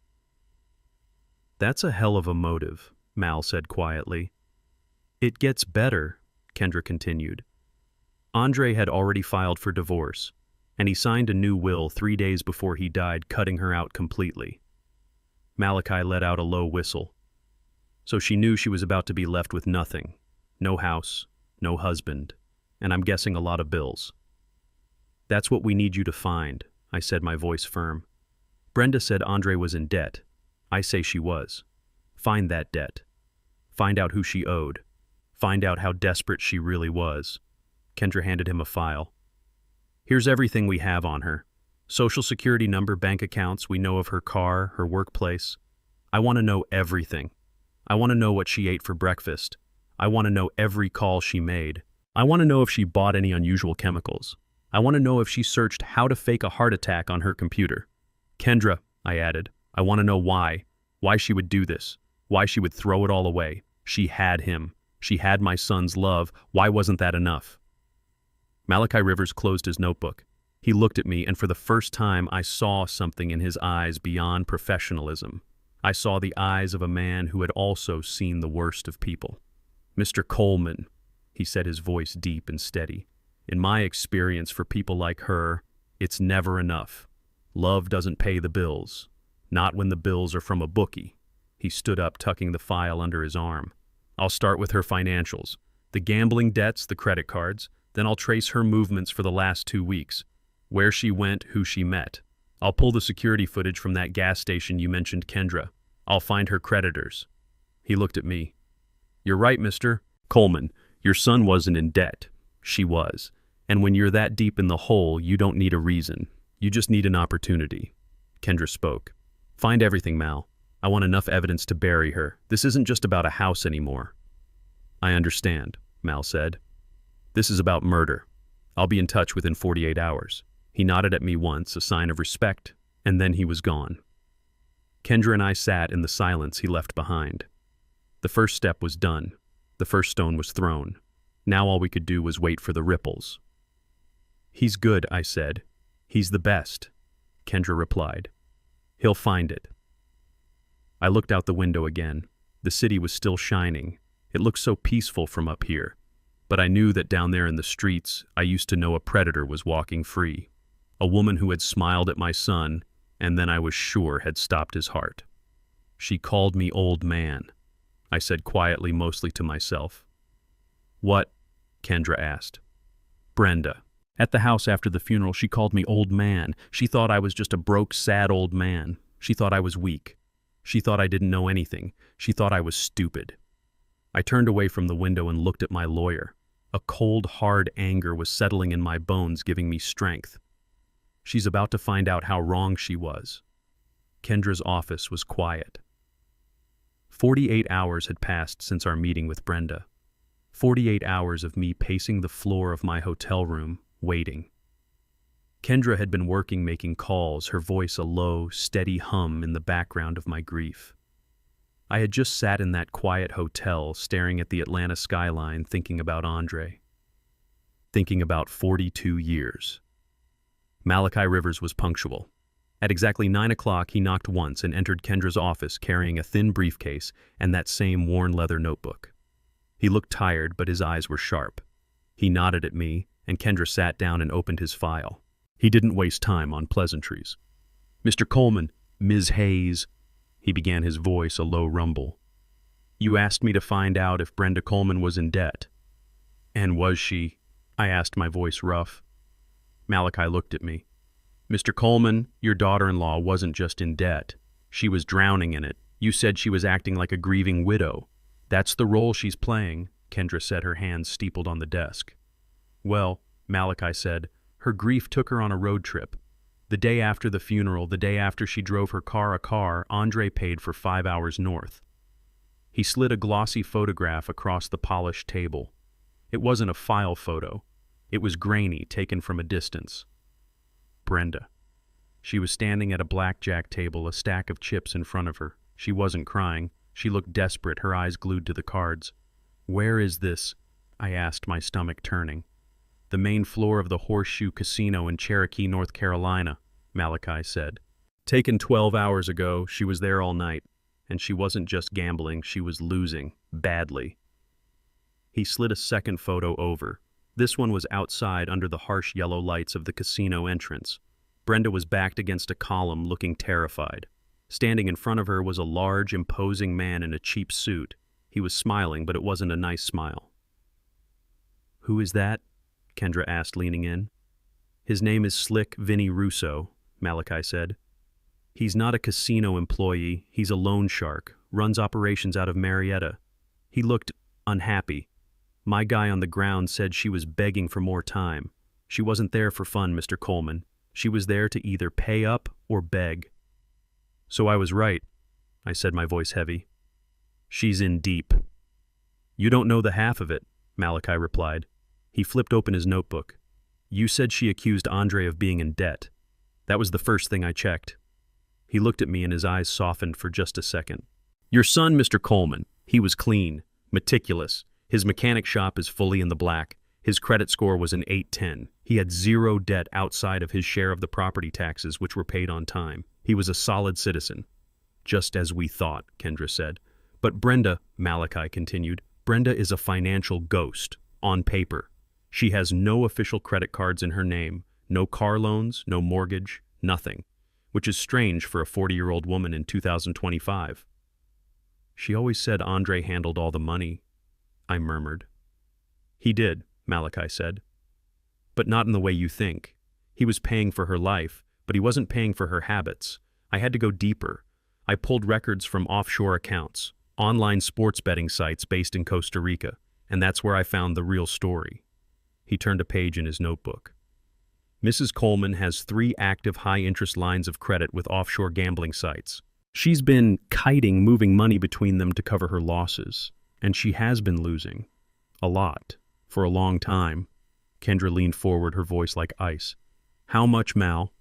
"That's a hell of a motive," Mal said quietly. "It gets better," Kendra continued. "Andre had already filed for divorce, and he signed a new will 3 days before he died, cutting her out completely." Malachi let out a low whistle. "So she knew she was about to be left with nothing. No house, no husband, and I'm guessing a lot of bills." "That's what we need you to find," I said, my voice firm. "Brenda said Andre was in debt. I say she was. Find that debt. Find out who she owed. Find out how desperate she really was." Kendra handed him a file. "Here's everything we have on her. Social security number, bank accounts, we know of her car, her workplace. I want to know everything. I want to know what she ate for breakfast. I want to know every call she made. I want to know if she bought any unusual chemicals. I want to know if she searched how to fake a heart attack on her computer. Kendra, I added, I want to know why she would do this, why she would throw it all away. She had him. She had my son's love. Why wasn't that enough? Malachi Rivers closed his notebook. He looked at me, and for the first time I saw something in his eyes beyond professionalism. I saw the eyes of a man who had also seen the worst of people. Mr. Coleman, he said, his voice deep and steady. In my experience, for people like her, it's never enough. Love doesn't pay the bills. Not when the bills are from a bookie. He stood up, tucking the file under his arm. I'll start with her financials. The gambling debts, the credit cards. Then I'll trace her movements for the last 2 weeks. Where she went, who she met. I'll pull the security footage from that gas station you mentioned, Kendra. I'll find her creditors. He looked at me. You're right, Mr. Coleman. Your son wasn't in debt. She was. And when you're that deep in the hole, you don't need a reason. You just need an opportunity. Kendra spoke. Find everything, Mal. I want enough evidence to bury her. This isn't just about a house anymore. I understand, Mal said. This is about murder. I'll be in touch within 48 hours. He nodded at me once, a sign of respect, and then he was gone. Kendra and I sat in the silence he left behind. The first step was done. The first stone was thrown. Now all we could do was wait for the ripples. He's good, I said. He's the best, Kendra replied. He'll find it. I looked out the window again. The city was still shining. It looked so peaceful from up here. But I knew that down there in the streets, I used to know a predator was walking free. A woman who had smiled at my son, and then I was sure had stopped his heart. She called me old man, I said quietly, mostly to myself. What? Kendra asked. Brenda. At the house after the funeral, she called me old man. She thought I was just a broke, sad old man. She thought I was weak. She thought I didn't know anything. She thought I was stupid. I turned away from the window and looked at my lawyer. A cold, hard anger was settling in my bones, giving me strength. She's about to find out how wrong she was. Kendra's office was quiet. 48 hours had passed since our meeting with Brenda. 48 hours of me pacing the floor of my hotel room, waiting. Kendra had been working, making calls, her voice a low, steady hum in the background of my grief. I had just sat in that quiet hotel, staring at the Atlanta skyline, thinking about Andre. Thinking about 42 years. Malachi Rivers was punctual. At exactly 9 o'clock, he knocked once and entered Kendra's office carrying a thin briefcase and that same worn leather notebook. He looked tired, but his eyes were sharp. He nodded at me, and Kendra sat down and opened his file. He didn't waste time on pleasantries. Mr. Coleman, Ms. Hayes, he began, his voice a low rumble. You asked me to find out if Brenda Coleman was in debt. And was she? I asked, my voice rough. Malachi looked at me. Mr. Coleman, your daughter-in-law wasn't just in debt. She was drowning in it. You said she was acting like a grieving widow. That's the role she's playing, Kendra said, her hands steepled on the desk. Well, Malachi said, her grief took her on a road trip. The day after the funeral, the day after she drove her car a car, Andre paid for 5 hours north. He slid a glossy photograph across the polished table. It wasn't a file photo. It was grainy, taken from a distance. Brenda. She was standing at a blackjack table, a stack of chips in front of her. She wasn't crying. She looked desperate, her eyes glued to the cards. Where is this? I asked, my stomach turning. The main floor of the Horseshoe Casino in Cherokee, North Carolina, Malachi said. Taken 12 hours ago, she was there all night. And she wasn't just gambling, she was losing, badly. He slid a second photo over. This one was outside under the harsh yellow lights of the casino entrance. Brenda was backed against a column, looking terrified. Standing in front of her was a large, imposing man in a cheap suit. He was smiling, but it wasn't a nice smile. Who is that? Kendra asked, leaning in. His name is Slick Vinny Russo, Malachi said. He's not a casino employee, he's a loan shark, runs operations out of Marietta. He looked unhappy. My guy on the ground said she was begging for more time. She wasn't there for fun, Mr. Coleman. She was there to either pay up or beg. So I was right, I said, my voice heavy. She's in deep. You don't know the half of it, Malachi replied. He flipped open his notebook. You said she accused Andre of being in debt. That was the first thing I checked. He looked at me and his eyes softened for just a second. Your son, Mr. Coleman, he was clean, meticulous. His mechanic shop is fully in the black. His credit score was an 810. He had zero debt outside of his share of the property taxes, which were paid on time. He was a solid citizen. Just as we thought, Kendra said. But Brenda, Malachi continued, Brenda is a financial ghost, on paper. She has no official credit cards in her name, no car loans, no mortgage, nothing, which is strange for a 40-year-old woman in 2025. She always said Andre handled all the money, I murmured. He did, Malachi said. But not in the way you think. He was paying for her life, but he wasn't paying for her habits. I had to go deeper. I pulled records from offshore accounts, online sports betting sites based in Costa Rica, and that's where I found the real story. He turned a page in his notebook. Mrs. Coleman has 3 active high-interest lines of credit with offshore gambling sites. She's been kiting moving money between them to cover her losses, and she has been losing. A lot. For a long time. Kendra leaned forward, her voice like ice. How much, Mal?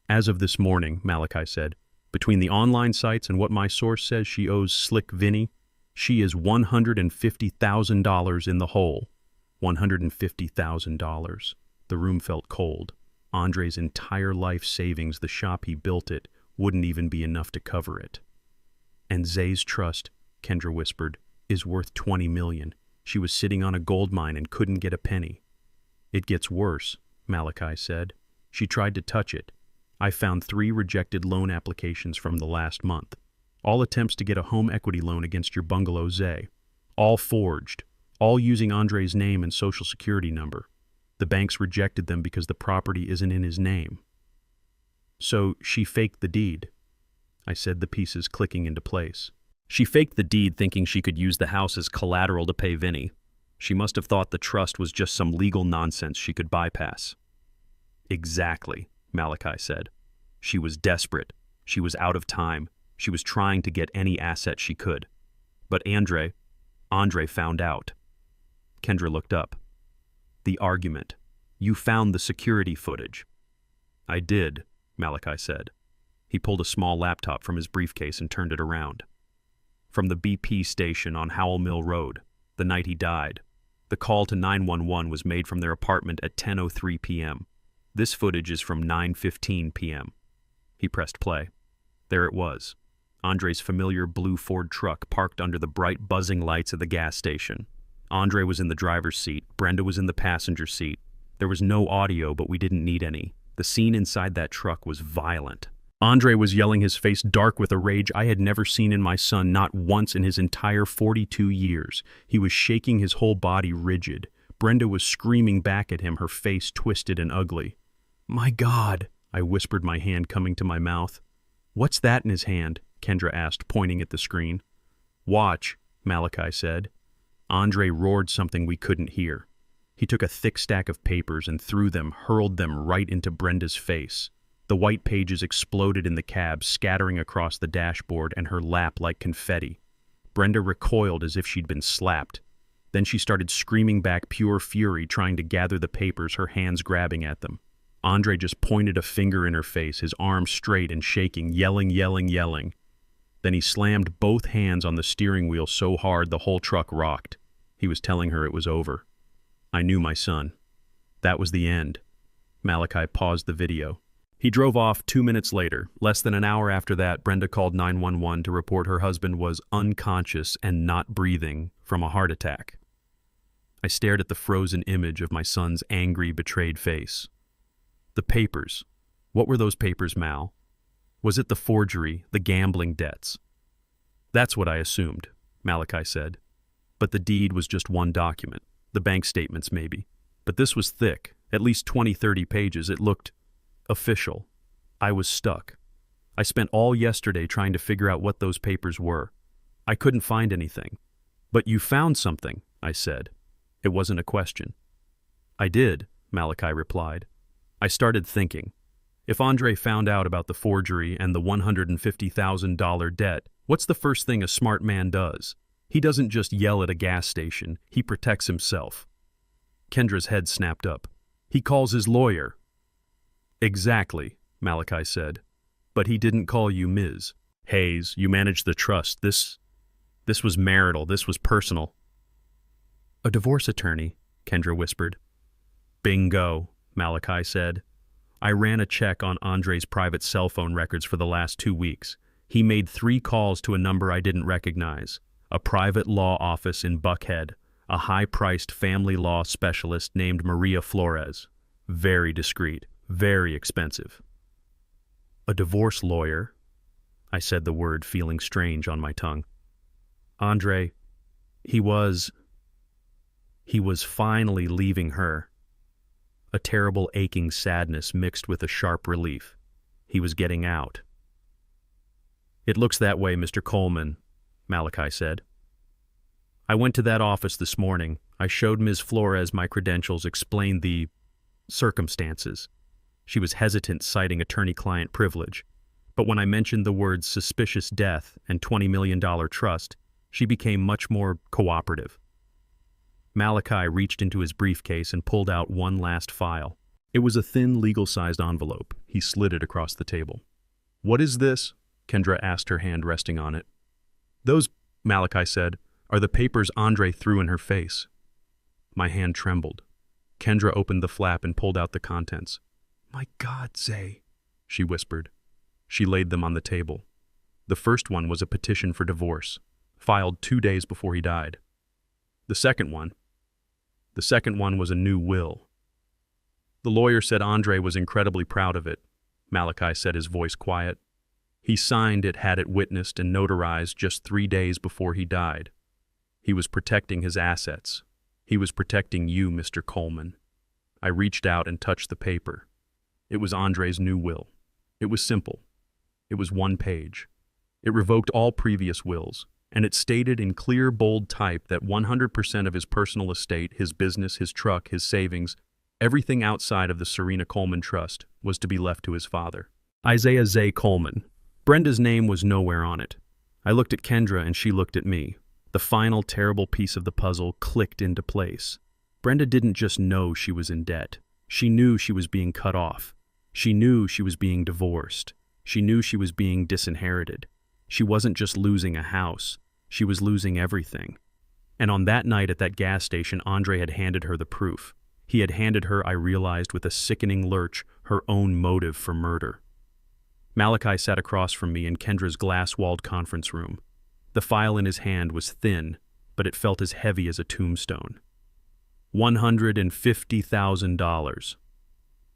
As of this morning, Malachi said, between the online sites and what my source says she owes Slick Vinny, she is $150,000 in the hole. $150,000. The room felt cold. Andre's entire life savings, the shop he built it, wouldn't even be enough to cover it. And Zay's trust, Kendra whispered, is worth $20 million. She was sitting on a gold mine and couldn't get a penny. It gets worse, Malachi said. She tried to touch it. I found 3 rejected loan applications from the last month. All attempts to get a home equity loan against your bungalow, Zay. All forged. All using Andre's name and social security number. The banks rejected them because the property isn't in his name. So she faked the deed, I said, the pieces clicking into place. She faked the deed thinking she could use the house as collateral to pay Vinny. She must have thought the trust was just some legal nonsense she could bypass. Exactly, Malachi said. She was desperate. She was out of time. She was trying to get any asset she could. But Andre found out. Kendra looked up. The argument. You found the security footage. I did, Malachi said. He pulled a small laptop from his briefcase and turned it around. From the BP station on Howell Mill Road, the night he died. The call to 911 was made from their apartment at 10:03 p.m. This footage is from 9:15 p.m. He pressed play. There it was. Andre's familiar blue Ford truck parked under the bright buzzing lights of the gas station. Andre was in the driver's seat. Brenda was in the passenger seat. There was no audio, but we didn't need any. The scene inside that truck was violent. Andre was yelling, his face dark with a rage I had never seen in my son, not once in his entire 42 years. He was shaking, his whole body rigid. Brenda was screaming back at him, her face twisted and ugly. My God, I whispered, my hand coming to my mouth. What's that in his hand? Kendra asked, pointing at the screen. Watch, Malachi said. Andre roared something we couldn't hear. He took a thick stack of papers and threw them, hurled them right into Brenda's face. The white pages exploded in the cab, scattering across the dashboard and her lap like confetti. Brenda recoiled as if she'd been slapped. Then she started screaming back, pure fury, trying to gather the papers, her hands grabbing at them. Andre just pointed a finger in her face, his arms straight and shaking, yelling. Then he slammed both hands on the steering wheel so hard the whole truck rocked. He was telling her it was over. I knew my son. That was the end. Malachi paused the video. He drove off 2 minutes later. Less than an hour after that, Brenda called 911 to report her husband was unconscious and not breathing from a heart attack. I stared at the frozen image of my son's angry, betrayed face. The papers. What were those papers, Mal? Was it the forgery, the gambling debts? That's what I assumed, Malachi said. But the deed was just one document. The bank statements, maybe. But this was thick, at least 20-30 pages. It looked official. I was stuck. I spent all yesterday trying to figure out what those papers were. I couldn't find anything. But you found something, I said. It wasn't a question. I did, Malachi replied. I started thinking. If Andre found out about the forgery and the $150,000 debt, what's the first thing a smart man does? He doesn't just yell at a gas station, he protects himself. Kendra's head snapped up. He calls his lawyer. Exactly, Malachi said. But he didn't call you Ms. Hayes. You managed the trust. This was marital. This was personal. A divorce attorney, Kendra whispered. Bingo, Malachi said. I ran a check on Andre's private cell phone records for the last 2 weeks. He made 3 calls to a number I didn't recognize. A private law office in Buckhead. A high-priced family law specialist named Maria Flores. Very discreet. Very expensive. A divorce lawyer, I said the word, feeling strange on my tongue. Andre, he was finally leaving her. A terrible aching sadness mixed with a sharp relief. He was getting out. It looks that way, Mr. Coleman, Malachi said. I went to that office this morning. I showed Ms. Flores my credentials, explained the circumstances. She was hesitant, citing attorney-client privilege. But when I mentioned the words suspicious death and $20 million trust, she became much more cooperative. Malachi reached into his briefcase and pulled out one last file. It was a thin, legal-sized envelope. He slid it across the table. What is this? Kendra asked, her hand resting on it. Those, Malachi said, are the papers Andre threw in her face. My hand trembled. Kendra opened the flap and pulled out the contents. My God, Zay, she whispered. She laid them on the table. The first one was a petition for divorce, filed 2 days before he died. The second one was a new will. The lawyer said Andre was incredibly proud of it. Malachi said, his voice quiet. He signed it, had it witnessed and notarized just 3 days before he died. He was protecting his assets. He was protecting you, Mr. Coleman. I reached out and touched the paper. It was Andre's new will. It was simple. It was 1 page. It revoked all previous wills, and it stated in clear, bold type that 100% of his personal estate, his business, his truck, his savings, everything outside of the Serena Coleman Trust was to be left to his father. Isaiah Zay Coleman. Brenda's name was nowhere on it. I looked at Kendra and she looked at me. The final terrible piece of the puzzle clicked into place. Brenda didn't just know she was in debt. She knew she was being cut off. She knew she was being divorced. She knew she was being disinherited. She wasn't just losing a house. She was losing everything. And on that night at that gas station, Andre had handed her the proof. He had handed her, I realized with a sickening lurch, her own motive for murder. Malachi sat across from me in Kendra's glass-walled conference room. The file in his hand was thin, but it felt as heavy as a tombstone. $150,000.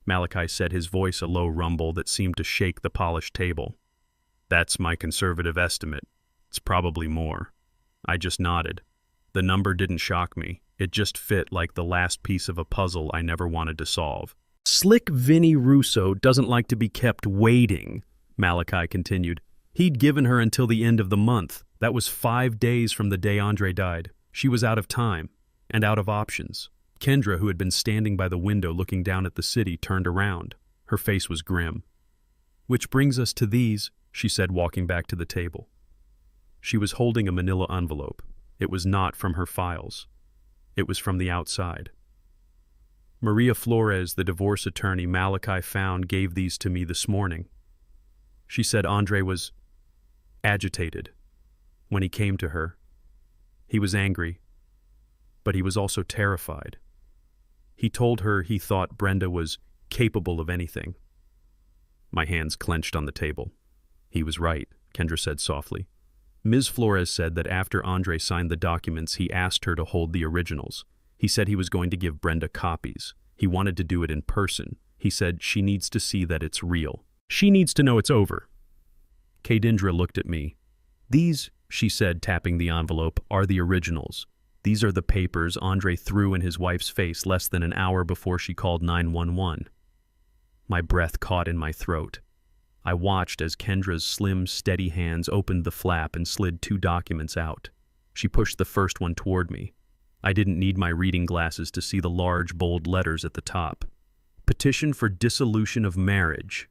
Malachi said, his voice a low rumble that seemed to shake the polished table. That's my conservative estimate. It's probably more. I just nodded. The number didn't shock me. It just fit like the last piece of a puzzle I never wanted to solve. Slick Vinny Russo doesn't like to be kept waiting, Malachi continued. He'd given her until the end of the month. That was 5 days from the day Andre died. She was out of time and out of options. Kendra, who had been standing by the window looking down at the city, turned around. Her face was grim. Which brings us to these, she said, walking back to the table. She was holding a manila envelope. It was not from her files. It was from the outside. Maria Flores, the divorce attorney Malachi found, gave these to me this morning. She said Andre was agitated when he came to her. He was angry, but he was also terrified. He told her he thought Brenda was capable of anything. My hands clenched on the table. He was right, Kendra said softly. Ms. Flores said that after Andre signed the documents, he asked her to hold the originals. He said he was going to give Brenda copies. He wanted to do it in person. He said she needs to see that it's real. She needs to know it's over. Kadindra looked at me. These, she said, tapping the envelope, are the originals. These are the papers Andre threw in his wife's face less than an hour before she called 911. My breath caught in my throat. I watched as Kendra's slim, steady hands opened the flap and slid 2 documents out. She pushed the first one toward me. I didn't need my reading glasses to see the large, bold letters at the top. Petition for dissolution of marriage.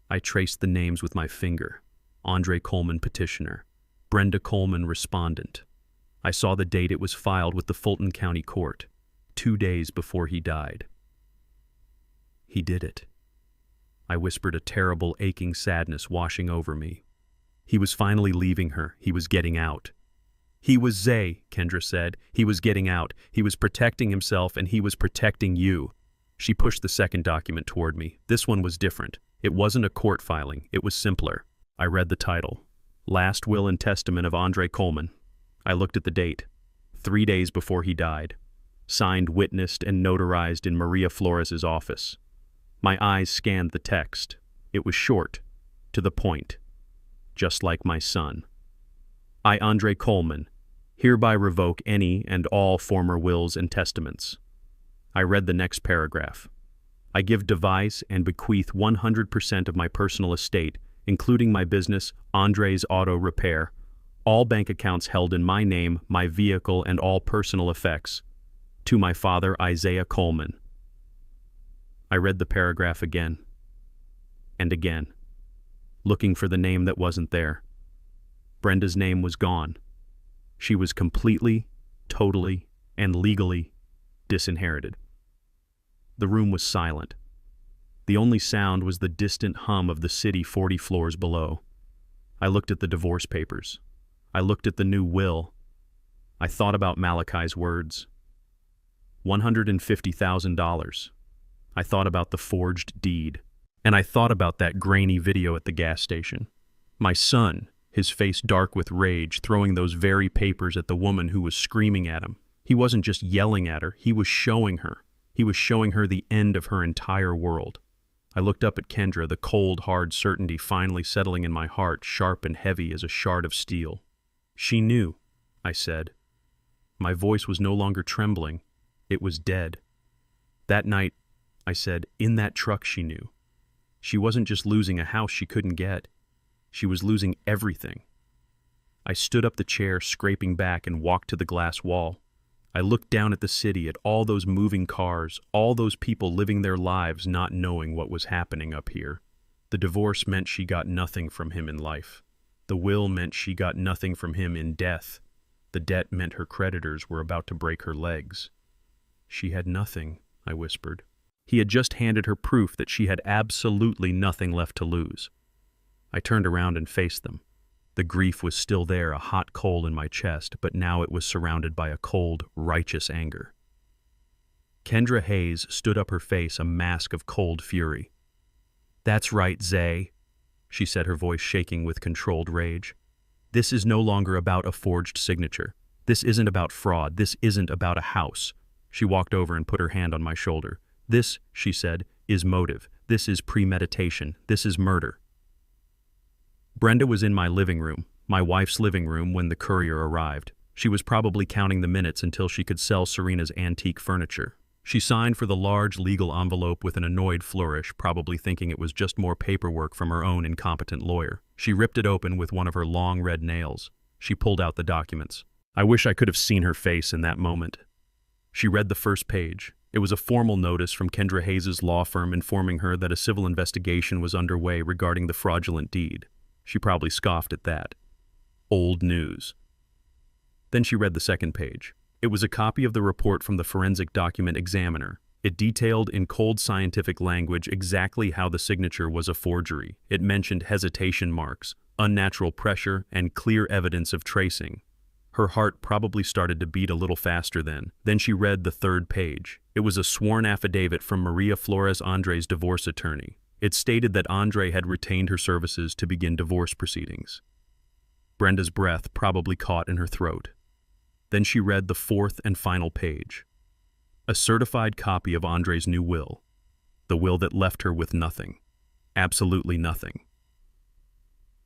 I traced the names with my finger. Andre Coleman, petitioner. Brenda Coleman, respondent. I saw the date it was filed with the Fulton County Court, 2 days before he died. He did it. I whispered, a terrible, aching sadness washing over me. He was finally leaving her. He was getting out. He was Zay, Kendra said. He was getting out. He was protecting himself, and he was protecting you. She pushed the second document toward me. This one was different. It wasn't a court filing. It was simpler. I read the title. Last Will and Testament of Andre Coleman. I looked at the date. 3 days before he died. Signed, witnessed, and notarized in Maria Flores's office. My eyes scanned the text. It was short, to the point, just like my son. I, Andre Coleman, hereby revoke any and all former wills and testaments. I read the next paragraph. I give devise and bequeath 100% of my personal estate, including my business, Andre's Auto Repair, all bank accounts held in my name, my vehicle, and all personal effects, to my father, Isaiah Coleman. I read the paragraph again and again, looking for the name that wasn't there. Brenda's name was gone. She was completely, totally, and legally disinherited. The room was silent. The only sound was the distant hum of the city 40 floors below. I looked at the divorce papers. I looked at the new will. I thought about Malachi's words. $150,000. I thought about the forged deed. And I thought about that grainy video at the gas station. My son, his face dark with rage, throwing those very papers at the woman who was screaming at him. He wasn't just yelling at her, he was showing her. He was showing her the end of her entire world. I looked up at Kendra, the cold, hard certainty finally settling in my heart, sharp and heavy as a shard of steel. She knew, I said. My voice was no longer trembling. It was dead. That night, I said, in that truck she knew. She wasn't just losing a house she couldn't get. She was losing everything. I stood up the chair, scraping back, and walked to the glass wall. I looked down at the city, at all those moving cars, all those people living their lives not knowing what was happening up here. The divorce meant she got nothing from him in life. The will meant she got nothing from him in death. The debt meant her creditors were about to break her legs. She had nothing, I whispered. He had just handed her proof that she had absolutely nothing left to lose. I turned around and faced them. The grief was still there, a hot coal in my chest, but now it was surrounded by a cold, righteous anger. Kendra Hayes stood up, her face a mask of cold fury. "That's right, Zay," she said, her voice shaking with controlled rage. "This is no longer about a forged signature. This isn't about fraud. This isn't about a house." She walked over and put her hand on my shoulder. "This," she said, "is motive. This is premeditation. This is murder." Brenda was in my living room, my wife's living room, when the courier arrived. She was probably counting the minutes until she could sell Serena's antique furniture. She signed for the large legal envelope with an annoyed flourish, probably thinking it was just more paperwork from her own incompetent lawyer. She ripped it open with one of her long red nails. She pulled out the documents. I wish I could have seen her face in that moment. She read the first page. It was a formal notice from Kendra Hayes' law firm informing her that a civil investigation was underway regarding the fraudulent deed. She probably scoffed at that. Old news. Then she read the second page. It was a copy of the report from the forensic document examiner. It detailed in cold scientific language exactly how the signature was a forgery. It mentioned hesitation marks, unnatural pressure, and clear evidence of tracing. Her heart probably started to beat a little faster then. Then she read the third page. It was a sworn affidavit from Maria Flores, Andre's divorce attorney. It stated that Andre had retained her services to begin divorce proceedings. Brenda's breath probably caught in her throat. Then she read the fourth and final page. A certified copy of Andre's new will. The will that left her with nothing. Absolutely nothing.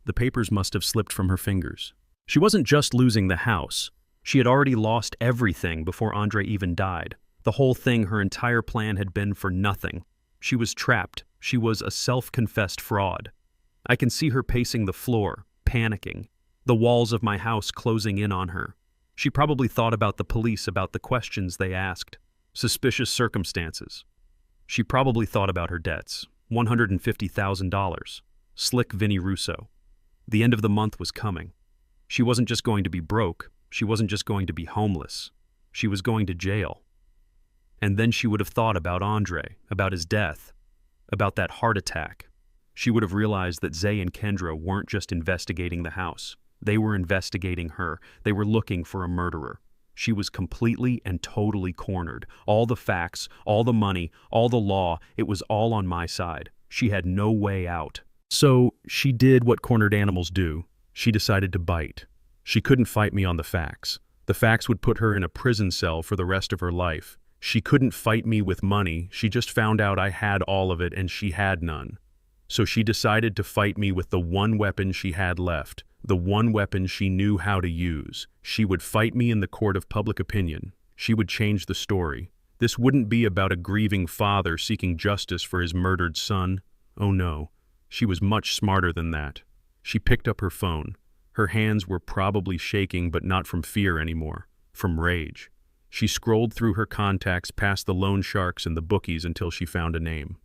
The papers must have slipped from her fingers. She wasn't just losing the house. She had already lost everything before Andre even died. The whole thing, her entire plan, had been for nothing. She was trapped. She was a self-confessed fraud. I can see her pacing the floor, panicking. The walls of my house closing in on her. She probably thought about the police, about the questions they asked. Suspicious circumstances. She probably thought about her debts. $150,000. Slick Vinny Russo. The end of the month was coming. She wasn't just going to be broke. She wasn't just going to be homeless. She was going to jail. And then she would have thought about Andre, about his death, about that heart attack. She would have realized that Zay and Kendra weren't just investigating the house. They were investigating her. They were looking for a murderer. She was completely and totally cornered. All the facts, all the money, all the law, it was all on my side. She had no way out. So she did what cornered animals do. She decided to bite. She couldn't fight me on the facts. The facts would put her in a prison cell for the rest of her life. She couldn't fight me with money. She just found out I had all of it and she had none. So she decided to fight me with the one weapon she had left, the one weapon she knew how to use. She would fight me in the court of public opinion. She would change the story. This wouldn't be about a grieving father seeking justice for his murdered son. Oh no, she was much smarter than that. She picked up her phone. Her hands were probably shaking, but not from fear anymore, from rage. She scrolled through her contacts past the loan sharks and the bookies until she found a name.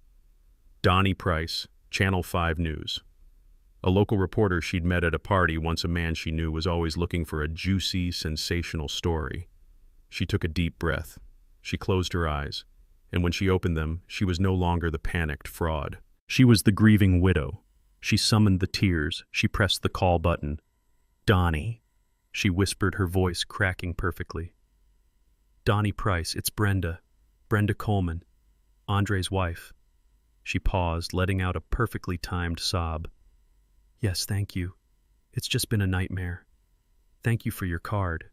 Donnie Price, Channel 5 News. A local reporter she'd met at a party, once a man she knew was always looking for a juicy, sensational story. She took a deep breath. She closed her eyes, and when she opened them, she was no longer the panicked fraud. She was the grieving widow. She summoned the tears. She pressed the call button. Donnie, she whispered, her voice cracking perfectly. Donnie Price, it's Brenda. Brenda Coleman, Andre's wife. She paused, letting out a perfectly timed sob. Yes, thank you. It's just been a nightmare. Thank you for your card.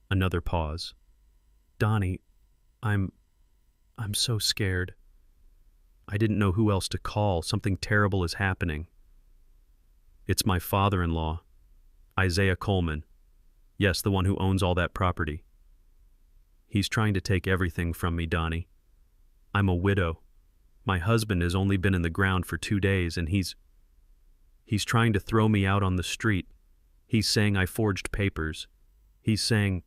Another pause. Donnie, I'm so scared. I didn't know who else to call. Something terrible is happening. It's my father-in-law, Isaiah Coleman. Yes, the one who owns all that property. He's trying to take everything from me, Donnie. I'm a widow. My husband has only been in the ground for 2 days, and he's trying to throw me out on the street. He's saying I forged papers. He's saying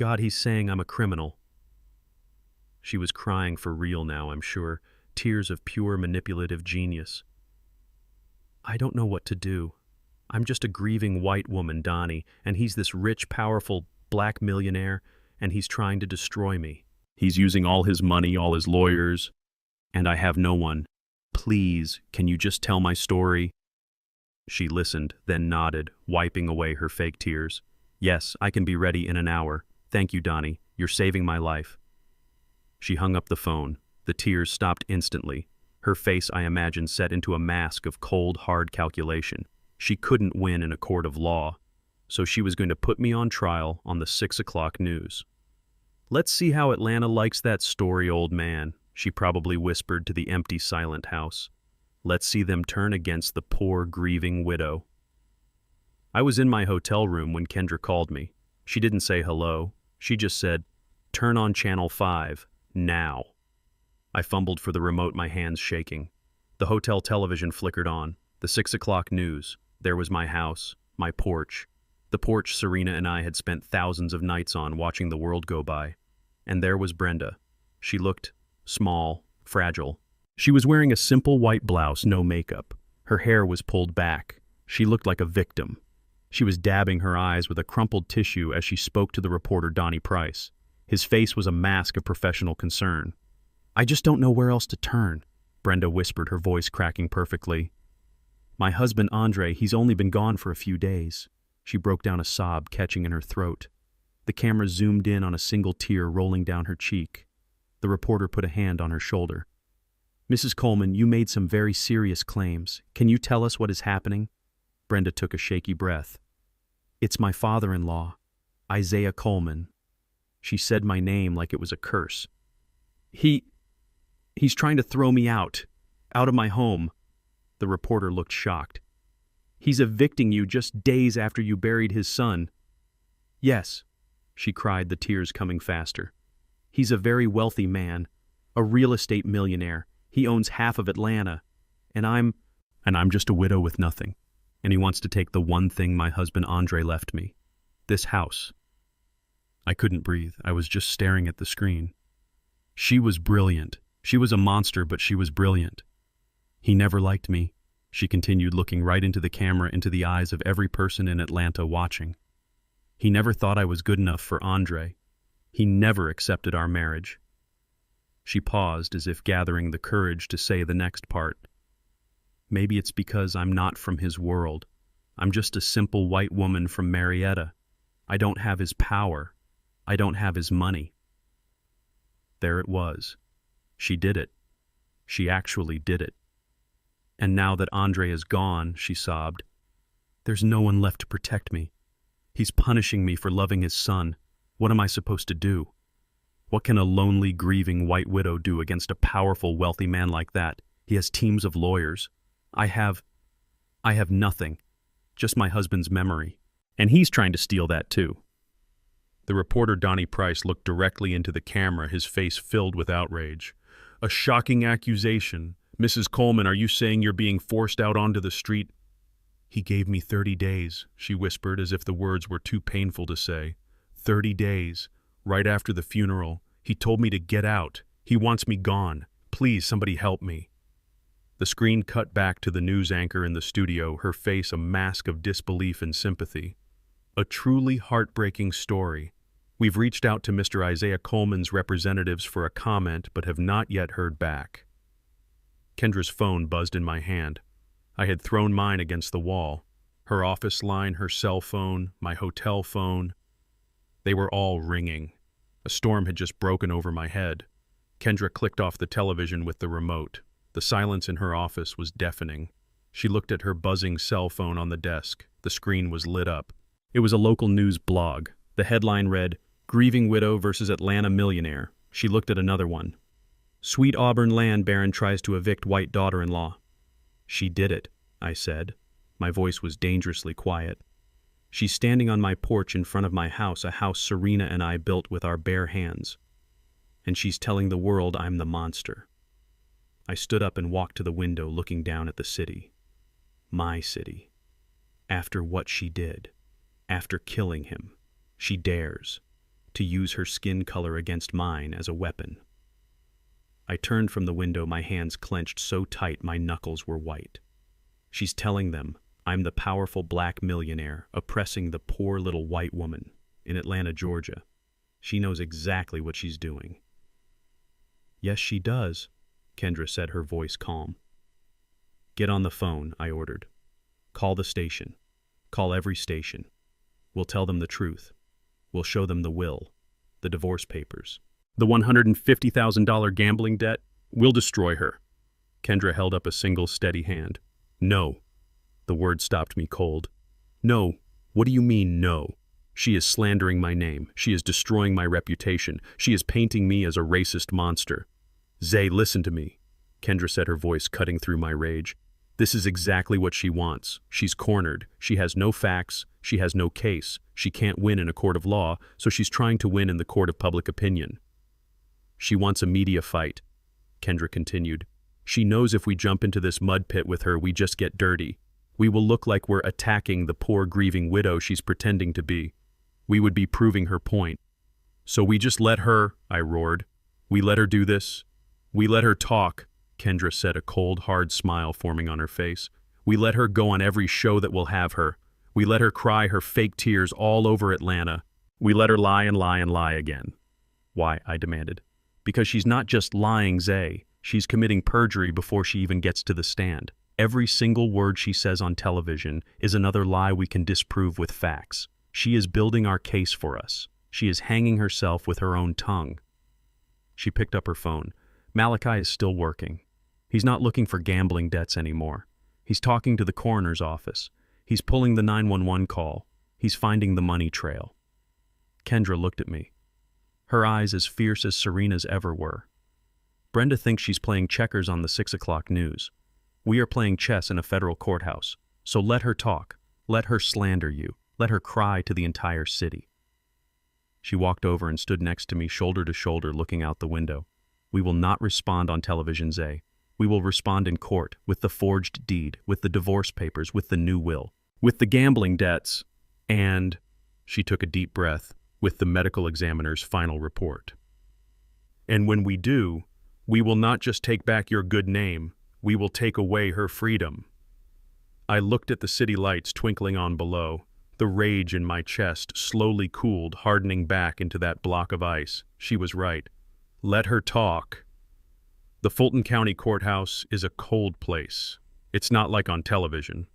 I'm a criminal. She was crying for real now, I'm sure, tears of pure manipulative genius. I don't know what to do. I'm just a grieving white woman, Donnie, and he's this rich, powerful black millionaire, and he's trying to destroy me. He's using all his money, all his lawyers, and I have no one. Please, can you just tell my story? She listened, then nodded, wiping away her fake tears. Yes, I can be ready in an hour. Thank you, Donnie. You're saving my life. She hung up the phone. The tears stopped instantly. Her face, I imagine, set into a mask of cold, hard calculation. She couldn't win in a court of law, so she was going to put me on trial on the 6 o'clock news. Let's see how Atlanta likes that story, old man, she probably whispered to the empty, silent house. Let's see them turn against the poor, grieving widow. I was in my hotel room when Kendra called me. She didn't say hello. She just said, "Turn on Channel 5, now." I fumbled for the remote, my hands shaking. The hotel television flickered on. The 6 o'clock news. There was my house, my porch. The porch Serena and I had spent thousands of nights on, watching the world go by. And there was Brenda. She looked small, fragile. She was wearing a simple white blouse, no makeup. Her hair was pulled back. She looked like a victim. She was dabbing her eyes with a crumpled tissue as she spoke to the reporter Donnie Price. His face was a mask of professional concern. I just don't know where else to turn, Brenda whispered, her voice cracking perfectly. My husband Andre, he's only been gone for a few days. She broke down a sob, catching in her throat. The camera zoomed in on a single tear rolling down her cheek. The reporter put a hand on her shoulder. Mrs. Coleman, you made some very serious claims. Can you tell us what is happening? Brenda took a shaky breath. It's my father-in-law, Isaiah Coleman. She said my name like it was a curse. He's trying to throw me out of my home. The reporter looked shocked. He's evicting you just days after you buried his son. Yes, she cried, the tears coming faster. He's a very wealthy man, a real estate millionaire. He owns half of Atlanta, and I'm just a widow with nothing. And he wants to take the one thing my husband Andre left me, this house. I couldn't breathe. I was just staring at the screen. She was brilliant. She was a monster, but she was brilliant. He never liked me. she continued, looking right into the camera, into the eyes of every person in Atlanta watching. He never thought I was good enough for Andre. He never accepted our marriage. She paused, as if gathering the courage to say the next part. Maybe it's because I'm not from his world. I'm just a simple white woman from Marietta. I don't have his power. I don't have his money. There it was. She did it. She actually did it. And now that Andre is gone, she sobbed, there's no one left to protect me. He's punishing me for loving his son. What am I supposed to do? What can a lonely, grieving white widow do against a powerful, wealthy man like that? He has teams of lawyers. I have nothing. Just my husband's memory. And he's trying to steal that too. The reporter Donnie Price looked directly into the camera, his face filled with outrage. A shocking accusation. Mrs. Coleman, are you saying you're being forced out onto the street? He gave me 30 days, she whispered, as if the words were too painful to say. 30 days. Right after the funeral. He told me to get out. He wants me gone. Please, somebody help me. The screen cut back to the news anchor in the studio, her face a mask of disbelief and sympathy. A truly heartbreaking story. We've reached out to Mr. Isaiah Coleman's representatives for a comment, but have not yet heard back. Kendra's phone buzzed in my hand. I had thrown mine against the wall. Her office line, her cell phone, my hotel phone. They were all ringing. A storm had just broken over my head. Kendra clicked off the television with the remote. The silence in her office was deafening. She looked at her buzzing cell phone on the desk. The screen was lit up. It was a local news blog. The headline read, "Grieving Widow versus Atlanta Millionaire." She looked at another one. "Sweet Auburn land baron tries to evict white daughter-in-law." She did it, I said. My voice was dangerously quiet. She's standing on my porch in front of my house, a house Serena and I built with our bare hands. And she's telling the world I'm the monster. I stood up and walked to the window, looking down at the city. My city. After what she did, after killing him, she dares to use her skin color against mine as a weapon. I turned from the window, my hands clenched so tight my knuckles were white. She's telling them I'm the powerful black millionaire oppressing the poor little white woman in Atlanta, Georgia. She knows exactly what she's doing. Yes, she does, Kendra said, her voice calm. Get on the phone, I ordered. Call the station. Call every station. We'll tell them the truth. We'll show them the will, the divorce papers, the $150,000 gambling debt. We'll destroy her. Kendra held up a single steady hand. No. The word stopped me cold. No. What do you mean, no? She is slandering my name. She is destroying my reputation. She is painting me as a racist monster. Zay, listen to me, Kendra said, her voice cutting through my rage. This is exactly what she wants. She's cornered. She has no facts. She has no case. She can't win in a court of law, so she's trying to win in the court of public opinion. She wants a media fight, Kendra continued. She knows if we jump into this mud pit with her, we just get dirty. We will look like we're attacking the poor grieving widow she's pretending to be. We would be proving her point. So we just let her, I roared. We let her do this. We let her talk, Kendra said, a cold, hard smile forming on her face. We let her go on every show that will have her. We let her cry her fake tears all over Atlanta. We let her lie and lie and lie again. Why? I demanded. Because she's not just lying, Zay. She's committing perjury before she even gets to the stand. Every single word she says on television is another lie we can disprove with facts. She is building our case for us. She is hanging herself with her own tongue. She picked up her phone. Malachi is still working. He's not looking for gambling debts anymore. He's talking to the coroner's office. He's pulling the 911 call. He's finding the money trail. Kendra looked at me. Her eyes as fierce as Serena's ever were. Brenda thinks she's playing checkers on the 6 o'clock news. We are playing chess in a federal courthouse. So let her talk. Let her slander you. Let her cry to the entire city. She walked over and stood next to me, shoulder to shoulder, looking out the window. We will not respond on television, Zay. We will respond in court, with the forged deed, with the divorce papers, with the new will, with the gambling debts, and, she took a deep breath, with the medical examiner's final report. And when we do, we will not just take back your good name, we will take away her freedom. I looked at the city lights twinkling on below. The rage in my chest slowly cooled, hardening back into that block of ice. She was right. Let her talk. The Fulton County Courthouse is a cold place. It's not like on television.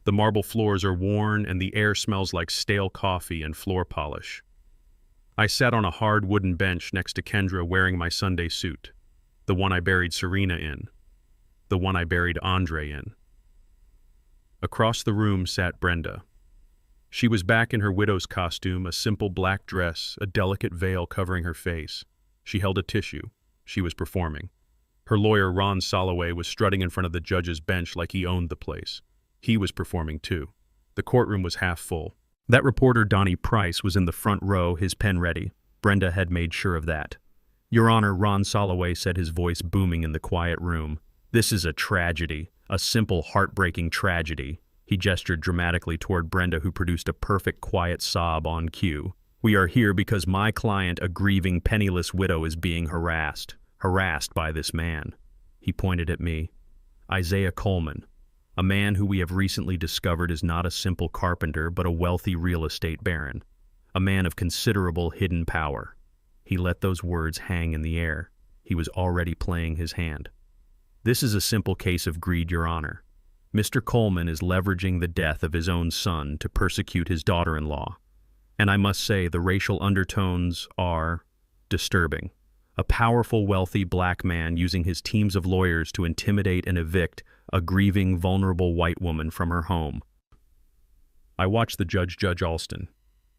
The marble floors are worn and the air smells like stale coffee and floor polish. I sat on a hard wooden bench next to Kendra wearing my Sunday suit, the one I buried Serena in, the one I buried Andre in. Across the room sat Brenda. She was back in her widow's costume, a simple black dress, a delicate veil covering her face. She held a tissue. She was performing. Her lawyer, Ron Soloway, was strutting in front of the judge's bench like he owned the place. He was performing too. The courtroom was half full. That reporter, Donnie Price, was in the front row, his pen ready. Brenda had made sure of that. "Your Honor," Ron Soloway said, his voice booming in the quiet room. "This is a tragedy, a simple, heartbreaking tragedy." He gestured dramatically toward Brenda, who produced a perfect, quiet sob on cue. "We are here because my client, a grieving, penniless widow, is being harassed by this man." He pointed at me. "Isaiah Coleman, a man who we have recently discovered is not a simple carpenter but a wealthy real estate baron, a man of considerable hidden power." He let those words hang in the air. He was already playing his hand. "This is a simple case of greed, Your Honor. Mr. Coleman is leveraging the death of his own son to persecute his daughter-in-law. And I must say the racial undertones are disturbing. A powerful, wealthy black man using his teams of lawyers to intimidate and evict a grieving, vulnerable white woman from her home." I watched the judge, Judge Alston,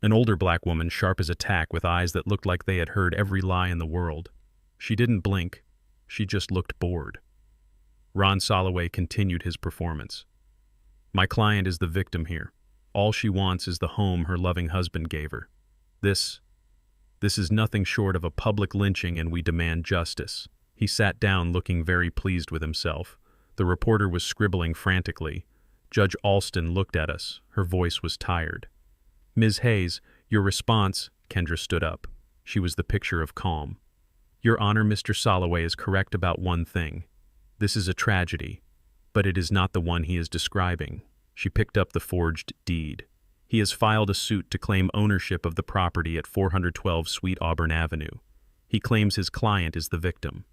an older black woman, sharp as a tack, with eyes that looked like they had heard every lie in the world. She didn't blink. She just looked bored. Ron Soloway continued his performance. "My client is the victim here. All she wants is the home her loving husband gave her. This is nothing short of a public lynching, and we demand justice." He sat down looking very pleased with himself. The reporter was scribbling frantically. Judge Alston looked at us. Her voice was tired. "Ms. Hayes, your response." Kendra stood up. She was the picture of calm. "Your Honor, Mr. Soloway is correct about one thing. This is a tragedy, but it is not the one he is describing." She picked up the forged deed. "He has filed a suit to claim ownership of the property at 412 Sweet Auburn Avenue. He claims his client is the victim."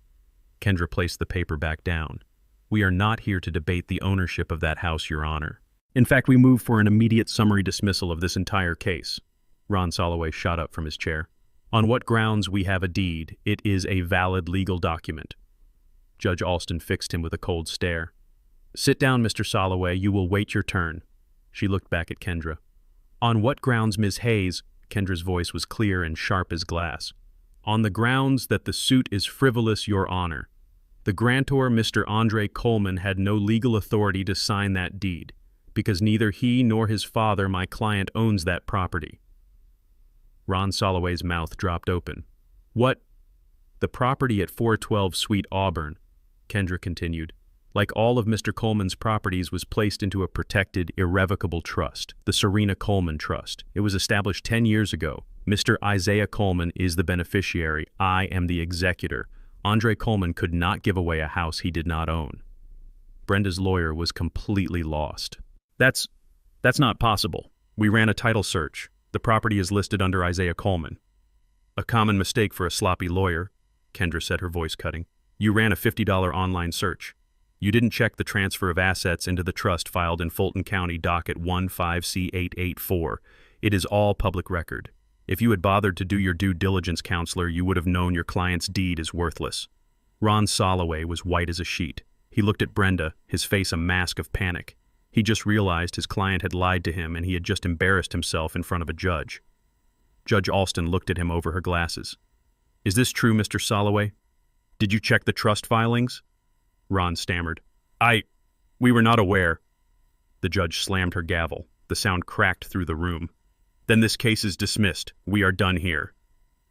Kendra placed the paper back down. "We are not here to debate the ownership of that house, Your Honor. In fact, we move for an immediate summary dismissal of this entire case." Ron Soloway shot up from his chair. "On what grounds we have a deed? It is a valid legal document." Judge Alston fixed him with a cold stare. "Sit down, Mr. Soloway. You will wait your turn." She looked back at Kendra. "On what grounds, Ms. Hayes?" Kendra's voice was clear and sharp as glass. "On the grounds that the suit is frivolous, Your Honor. The grantor, Mr. Andre Coleman, had no legal authority to sign that deed, because neither he nor his father, my client, owns that property." Ron Soloway's mouth dropped open. "What?" "The property at 412 Sweet Auburn," Kendra continued, "like all of Mr. Coleman's properties, was placed into a protected, irrevocable trust, the Serena Coleman Trust. It was established 10 years ago. Mr. Isaiah Coleman is the beneficiary. I am the executor. Andre Coleman could not give away a house he did not own." Brenda's lawyer was completely lost. That's not possible. We ran a title search. The property is listed under Isaiah Coleman." "A common mistake for a sloppy lawyer," Kendra said, her voice cutting. "You ran a $50 online search. You didn't check the transfer of assets into the trust filed in Fulton County docket 15C884. It is all public record. If you had bothered to do your due diligence, counselor, you would have known your client's deed is worthless." Ron Soloway was white as a sheet. He looked at Brenda, his face a mask of panic. He just realized his client had lied to him and he had just embarrassed himself in front of a judge. Judge Alston looked at him over her glasses. "Is this true, Mr. Soloway? Did you check the trust filings?" Ron stammered. We were not aware." The judge slammed her gavel. The sound cracked through the room. "Then this case is dismissed. We are done here."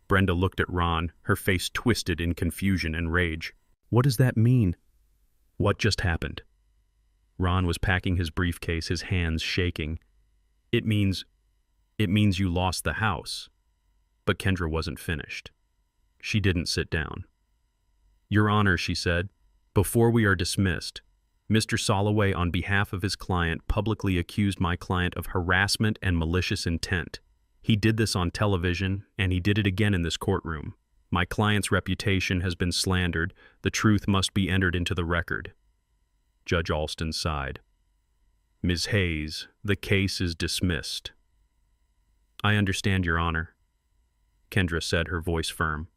Brenda looked at Ron, her face twisted in confusion and rage. "What does that mean? What just happened?" Ron was packing his briefcase, his hands shaking. It means you lost the house." But Kendra wasn't finished. She didn't sit down. "Your Honor," she said, "before we are dismissed, Mr. Soloway, on behalf of his client, publicly accused my client of harassment and malicious intent. He did this on television, and he did it again in this courtroom. My client's reputation has been slandered. The truth must be entered into the record. Judge Alston sighed. Ms. Hayes, the case is dismissed. I understand, Your Honor, Kendra said, her voice firm.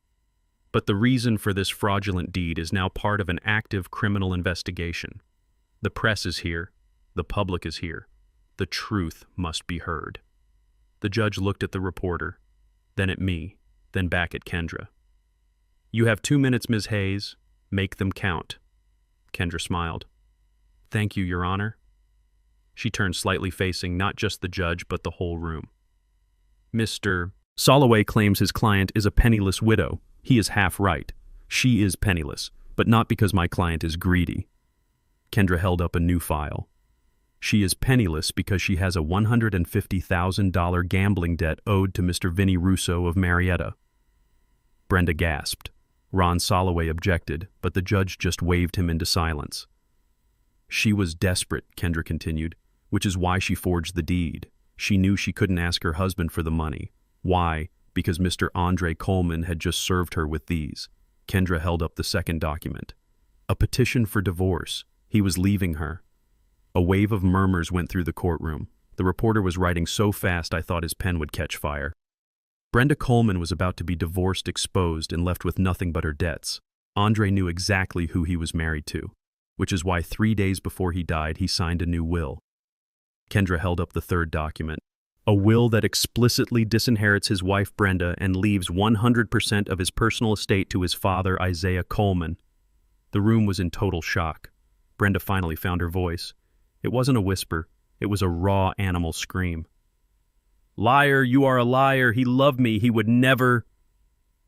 But the reason for this fraudulent deed is now part of an active criminal investigation. The press is here. The public is here. The truth must be heard. The judge looked at the reporter, then at me, then back at Kendra. You have 2 minutes, Ms. Hayes. Make them count. Kendra smiled. Thank you, Your Honor. She turned slightly, facing not just the judge, but the whole room. Mr. Soloway claims his client is a penniless widow. He is half right. She is penniless, but not because my client is greedy. Kendra held up a new file. She is penniless because she has a $150,000 gambling debt owed to Mr. Vinnie Russo of Marietta. Brenda gasped. Ron Soloway objected, but the judge just waved him into silence. She was desperate, Kendra continued, which is why she forged the deed. She knew she couldn't ask her husband for the money. Why? Because Mr. Andre Coleman had just served her with these. Kendra held up the second document. A petition for divorce. He was leaving her. A wave of murmurs went through the courtroom. The reporter was writing so fast I thought his pen would catch fire. Brenda Coleman was about to be divorced, exposed, and left with nothing but her debts. Andre knew exactly who he was married to, which is why 3 days before he died, he signed a new will. Kendra held up the third document. A will that explicitly disinherits his wife Brenda and leaves 100% of his personal estate to his father, Isaiah Coleman. The room was in total shock. Brenda finally found her voice. It wasn't a whisper. It was a raw animal scream. Liar, you are a liar. He loved me. He would never...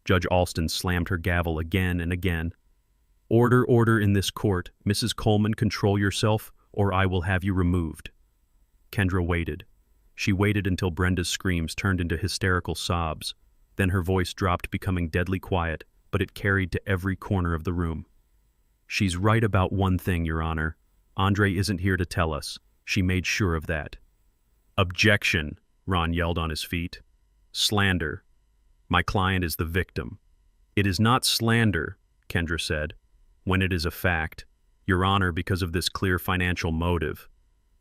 Judge Alston slammed her gavel again and again. Order, order in this court. Mrs. Coleman, control yourself, or I will have you removed. Kendra waited. She waited until Brenda's screams turned into hysterical sobs. Then her voice dropped, becoming deadly quiet, but it carried to every corner of the room. She's right about one thing, Your Honor. Andre isn't here to tell us. She made sure of that. Objection, Ron yelled on his feet. Slander. My client is the victim. It is not slander, Kendra said, when it is a fact. Your Honor, because of this clear financial motive.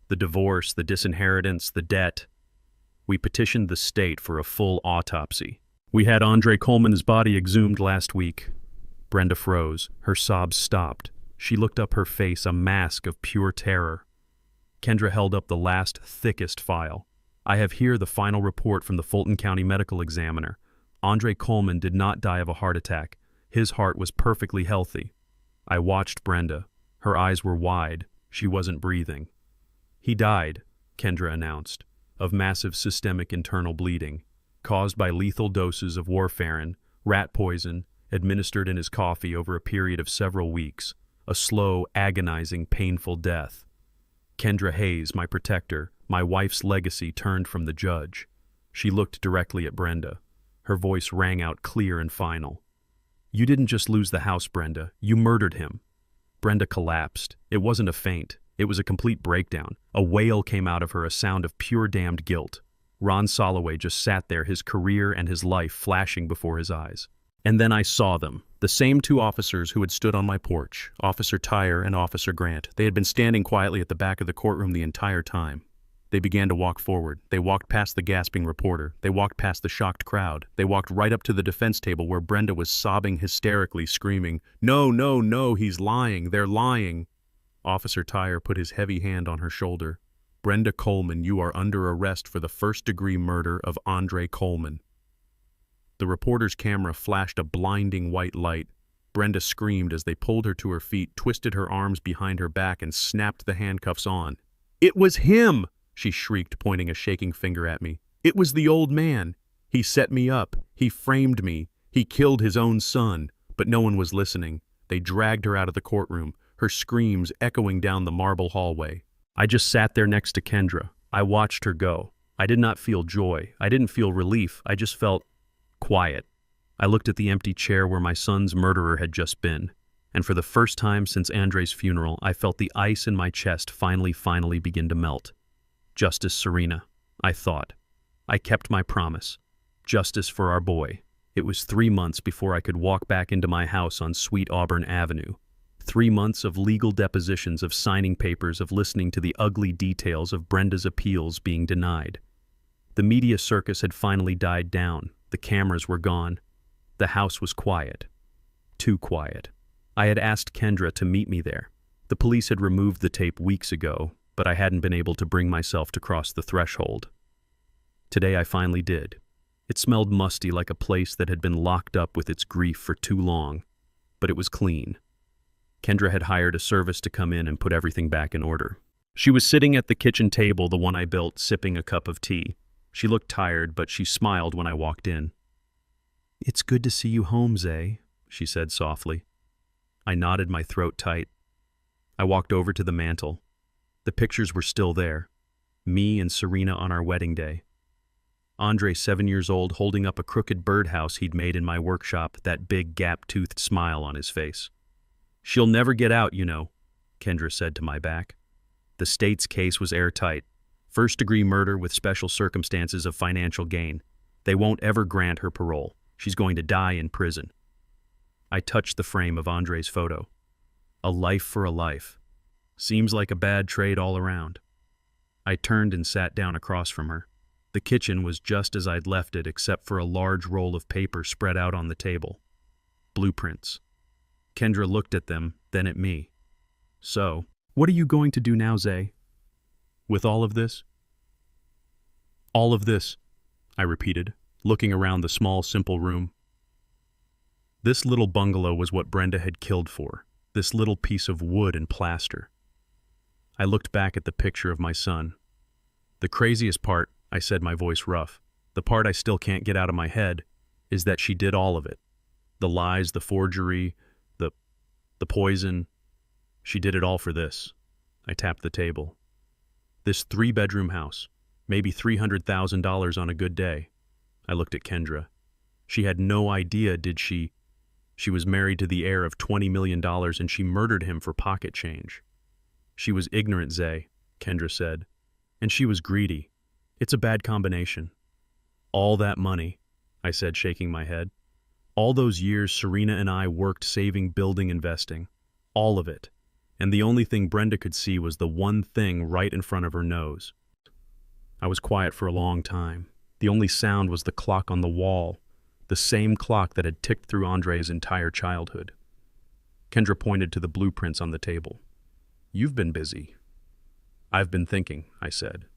The divorce, the disinheritance, the debt. We petitioned the state for a full autopsy. We had Andre Coleman's body exhumed last week. Brenda froze. Her sobs stopped. She looked up, her face a mask of pure terror. Kendra held up the last, thickest file. I have here the final report from the Fulton County Medical Examiner. Andre Coleman did not die of a heart attack. His heart was perfectly healthy. I watched Brenda. Her eyes were wide. She wasn't breathing. He died, Kendra announced, of massive systemic internal bleeding, caused by lethal doses of warfarin, rat poison, administered in his coffee over a period of several weeks. A slow, agonizing, painful death. Kendra Hayes, my protector, my wife's legacy, turned from the judge. She looked directly at Brenda. Her voice rang out clear and final. You didn't just lose the house, Brenda. You murdered him. Brenda collapsed. It wasn't a faint. It was a complete breakdown. A wail came out of her, a sound of pure damned guilt. Ron Soloway just sat there, his career and his life flashing before his eyes. And then I saw them. The same 2 officers who had stood on my porch, Officer Tyre and Officer Grant. They had been standing quietly at the back of the courtroom the entire time. They began to walk forward. They walked past the gasping reporter. They walked past the shocked crowd. They walked right up to the defense table where Brenda was sobbing hysterically, screaming, "No, no, no, he's lying. They're lying." Officer Tyre put his heavy hand on her shoulder. Brenda Coleman, you are under arrest for the first-degree murder of Andre Coleman. The reporter's camera flashed a blinding white light. Brenda screamed as they pulled her to her feet, twisted her arms behind her back, and snapped the handcuffs on. It was him, she shrieked, pointing a shaking finger at me. It was the old man. He set me up. He framed me. He killed his own son. But no one was listening. They dragged her out of the courtroom, her screams echoing down the marble hallway. I just sat there next to Kendra. I watched her go. I did not feel joy. I didn't feel relief. I just felt quiet. I looked at the empty chair where my son's murderer had just been. and for the first time since Andre's funeral, I felt the ice in my chest finally begin to melt. Justice, Serena, I thought. I kept my promise. Justice for our boy. It was 3 months before I could walk back into my house on Sweet Auburn Avenue. 3 months of legal depositions, of signing papers, of listening to the ugly details of Brenda's appeals being denied. The media circus had finally died down. The cameras were gone. The house was quiet. Too quiet. I had asked Kendra to meet me there. The police had removed the tape weeks ago, but I hadn't been able to bring myself to cross the threshold. Today I finally did. It smelled musty, like a place that had been locked up with its grief for too long, but it was clean. Kendra had hired a service to come in and put everything back in order. She was sitting at the kitchen table, the one I built, sipping a cup of tea. She looked tired, but she smiled when I walked in. "It's good to see you home, Zay," she said softly. I nodded, my throat tight. I walked over to the mantel. The pictures were still there. Me and Serena on our wedding day. Andre, 7 years old, holding up a crooked birdhouse he'd made in my workshop, that big gap-toothed smile on his face. "She'll never get out, you know," Kendra said to my back. The state's case was airtight. First-degree murder with special circumstances of financial gain. They won't ever grant her parole. She's going to die in prison. I touched the frame of Andre's photo. A life for a life. Seems like a bad trade all around. I turned and sat down across from her. The kitchen was just as I'd left it, except for a large roll of paper spread out on the table. Blueprints. Kendra looked at them, then at me. "So, what are you going to do now, Zay? With all of this?" "All of this," I repeated, looking around the small, simple room. This little bungalow was what Brenda had killed for, this little piece of wood and plaster. I looked back at the picture of my son. "The craziest part," I said, my voice rough, "the part I still can't get out of my head, is that she did all of it. The lies, the forgery, the poison. She did it all for this." I tapped the table. "This 3-bedroom house, maybe $300,000 on a good day." I looked at Kendra. She had no idea, did she? She was married to the heir of $20 million and she murdered him for pocket change. "She was ignorant, Zay," Kendra said. "And she was greedy. It's a bad combination." "All that money," I said, shaking my head. "All those years Serena and I worked, saving, building, investing. All of it. And the only thing Brenda could see was the one thing right in front of her nose." I was quiet for a long time. The only sound was the clock on the wall, the same clock that had ticked through Andre's entire childhood. Kendra pointed to the blueprints on the table. "You've been busy." "I've been thinking," I said.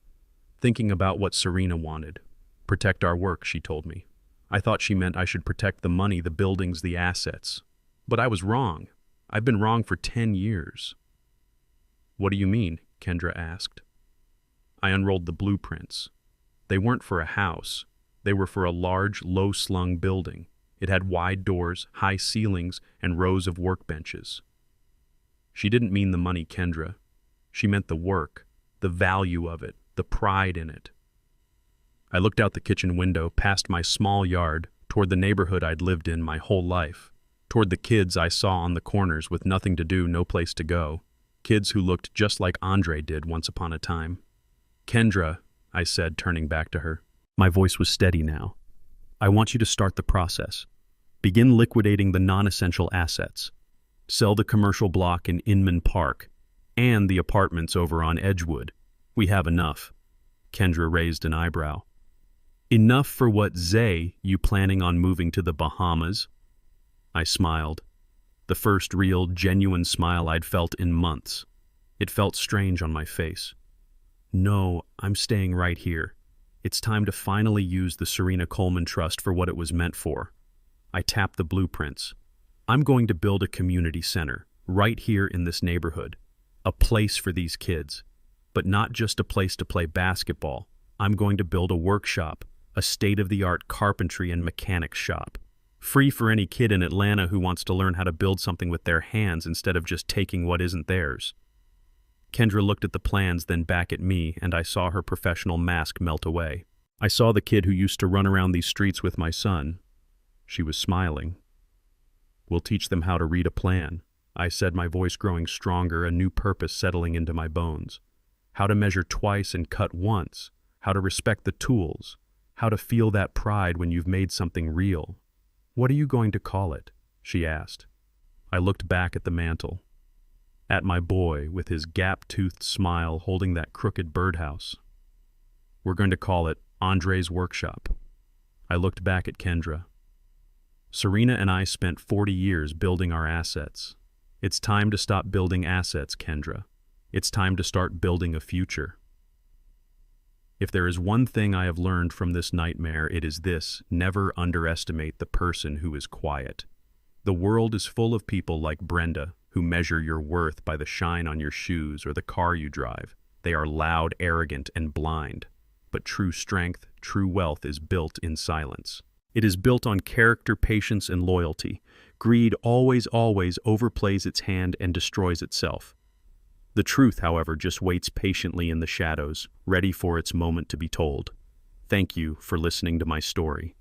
"Thinking about what Serena wanted. Protect our work," she told me. I thought she meant I should protect the money, the buildings, the assets. But I was wrong. I've been wrong for 10 years. "What do you mean?" Kendra asked. I unrolled the blueprints. They weren't for a house. They were for a large, low-slung building. It had wide doors, high ceilings, and rows of workbenches. She didn't mean the money, Kendra. She meant the work, the value of it, the pride in it. I looked out the kitchen window, past my small yard, toward the neighborhood I'd lived in my whole life, toward the kids I saw on the corners with nothing to do, no place to go, kids who looked just like Andre did once upon a time. "Kendra," I said, turning back to her. My voice was steady now. "I want you to start the process. Begin liquidating the non-essential assets. Sell the commercial block in Inman Park and the apartments over on Edgewood. We have enough." Kendra raised an eyebrow. "Enough for what, Zay? You planning on moving to the Bahamas?" I smiled. The first real, genuine smile I'd felt in months. It felt strange on my face. "No, I'm staying right here. It's time to finally use the Serena Coleman Trust for what it was meant for." I tapped the blueprints. "I'm going to build a community center, right here in this neighborhood. A place for these kids. But not just a place to play basketball. I'm going to build a workshop, a state-of-the-art carpentry and mechanics shop. Free for any kid in Atlanta who wants to learn how to build something with their hands instead of just taking what isn't theirs." Kendra looked at the plans, then back at me, and I saw her professional mask melt away. I saw the kid who used to run around these streets with my son. She was smiling. "We'll teach them how to read a plan. I said, my voice growing stronger, a new purpose settling into my bones. How to measure twice and cut once. How to respect the tools. How to feel that pride when you've made something real. What are you going to call it? She asked. I looked back at the mantel. At my boy with his gap-toothed smile holding that crooked birdhouse. We're going to call it Andre's Workshop. I looked back at Kendra. Serena and I spent 40 years building our assets. It's time to stop building assets, Kendra. It's time to start building a future. If there is one thing I have learned from this nightmare, it is this: never underestimate the person who is quiet. The world is full of people like Brenda who measure your worth by the shine on your shoes or the car you drive. They are loud, arrogant, and blind. But true strength, true wealth is built in silence. It is built on character, patience, and loyalty. Greed always overplays its hand and destroys itself. The truth, however, just waits patiently in the shadows, ready for its moment to be told. Thank you for listening to my story.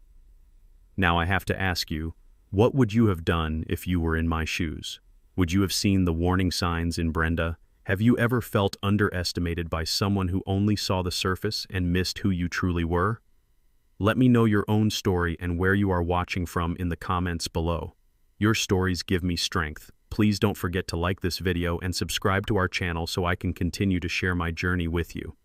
Now I have to ask you, what would you have done if you were in my shoes? Would you have seen the warning signs in Brenda? Have you ever felt underestimated by someone who only saw the surface and missed who you truly were? Let me know your own story and where you are watching from in the comments below. Your stories give me strength. Please don't forget to like this video and subscribe to our channel so I can continue to share my journey with you.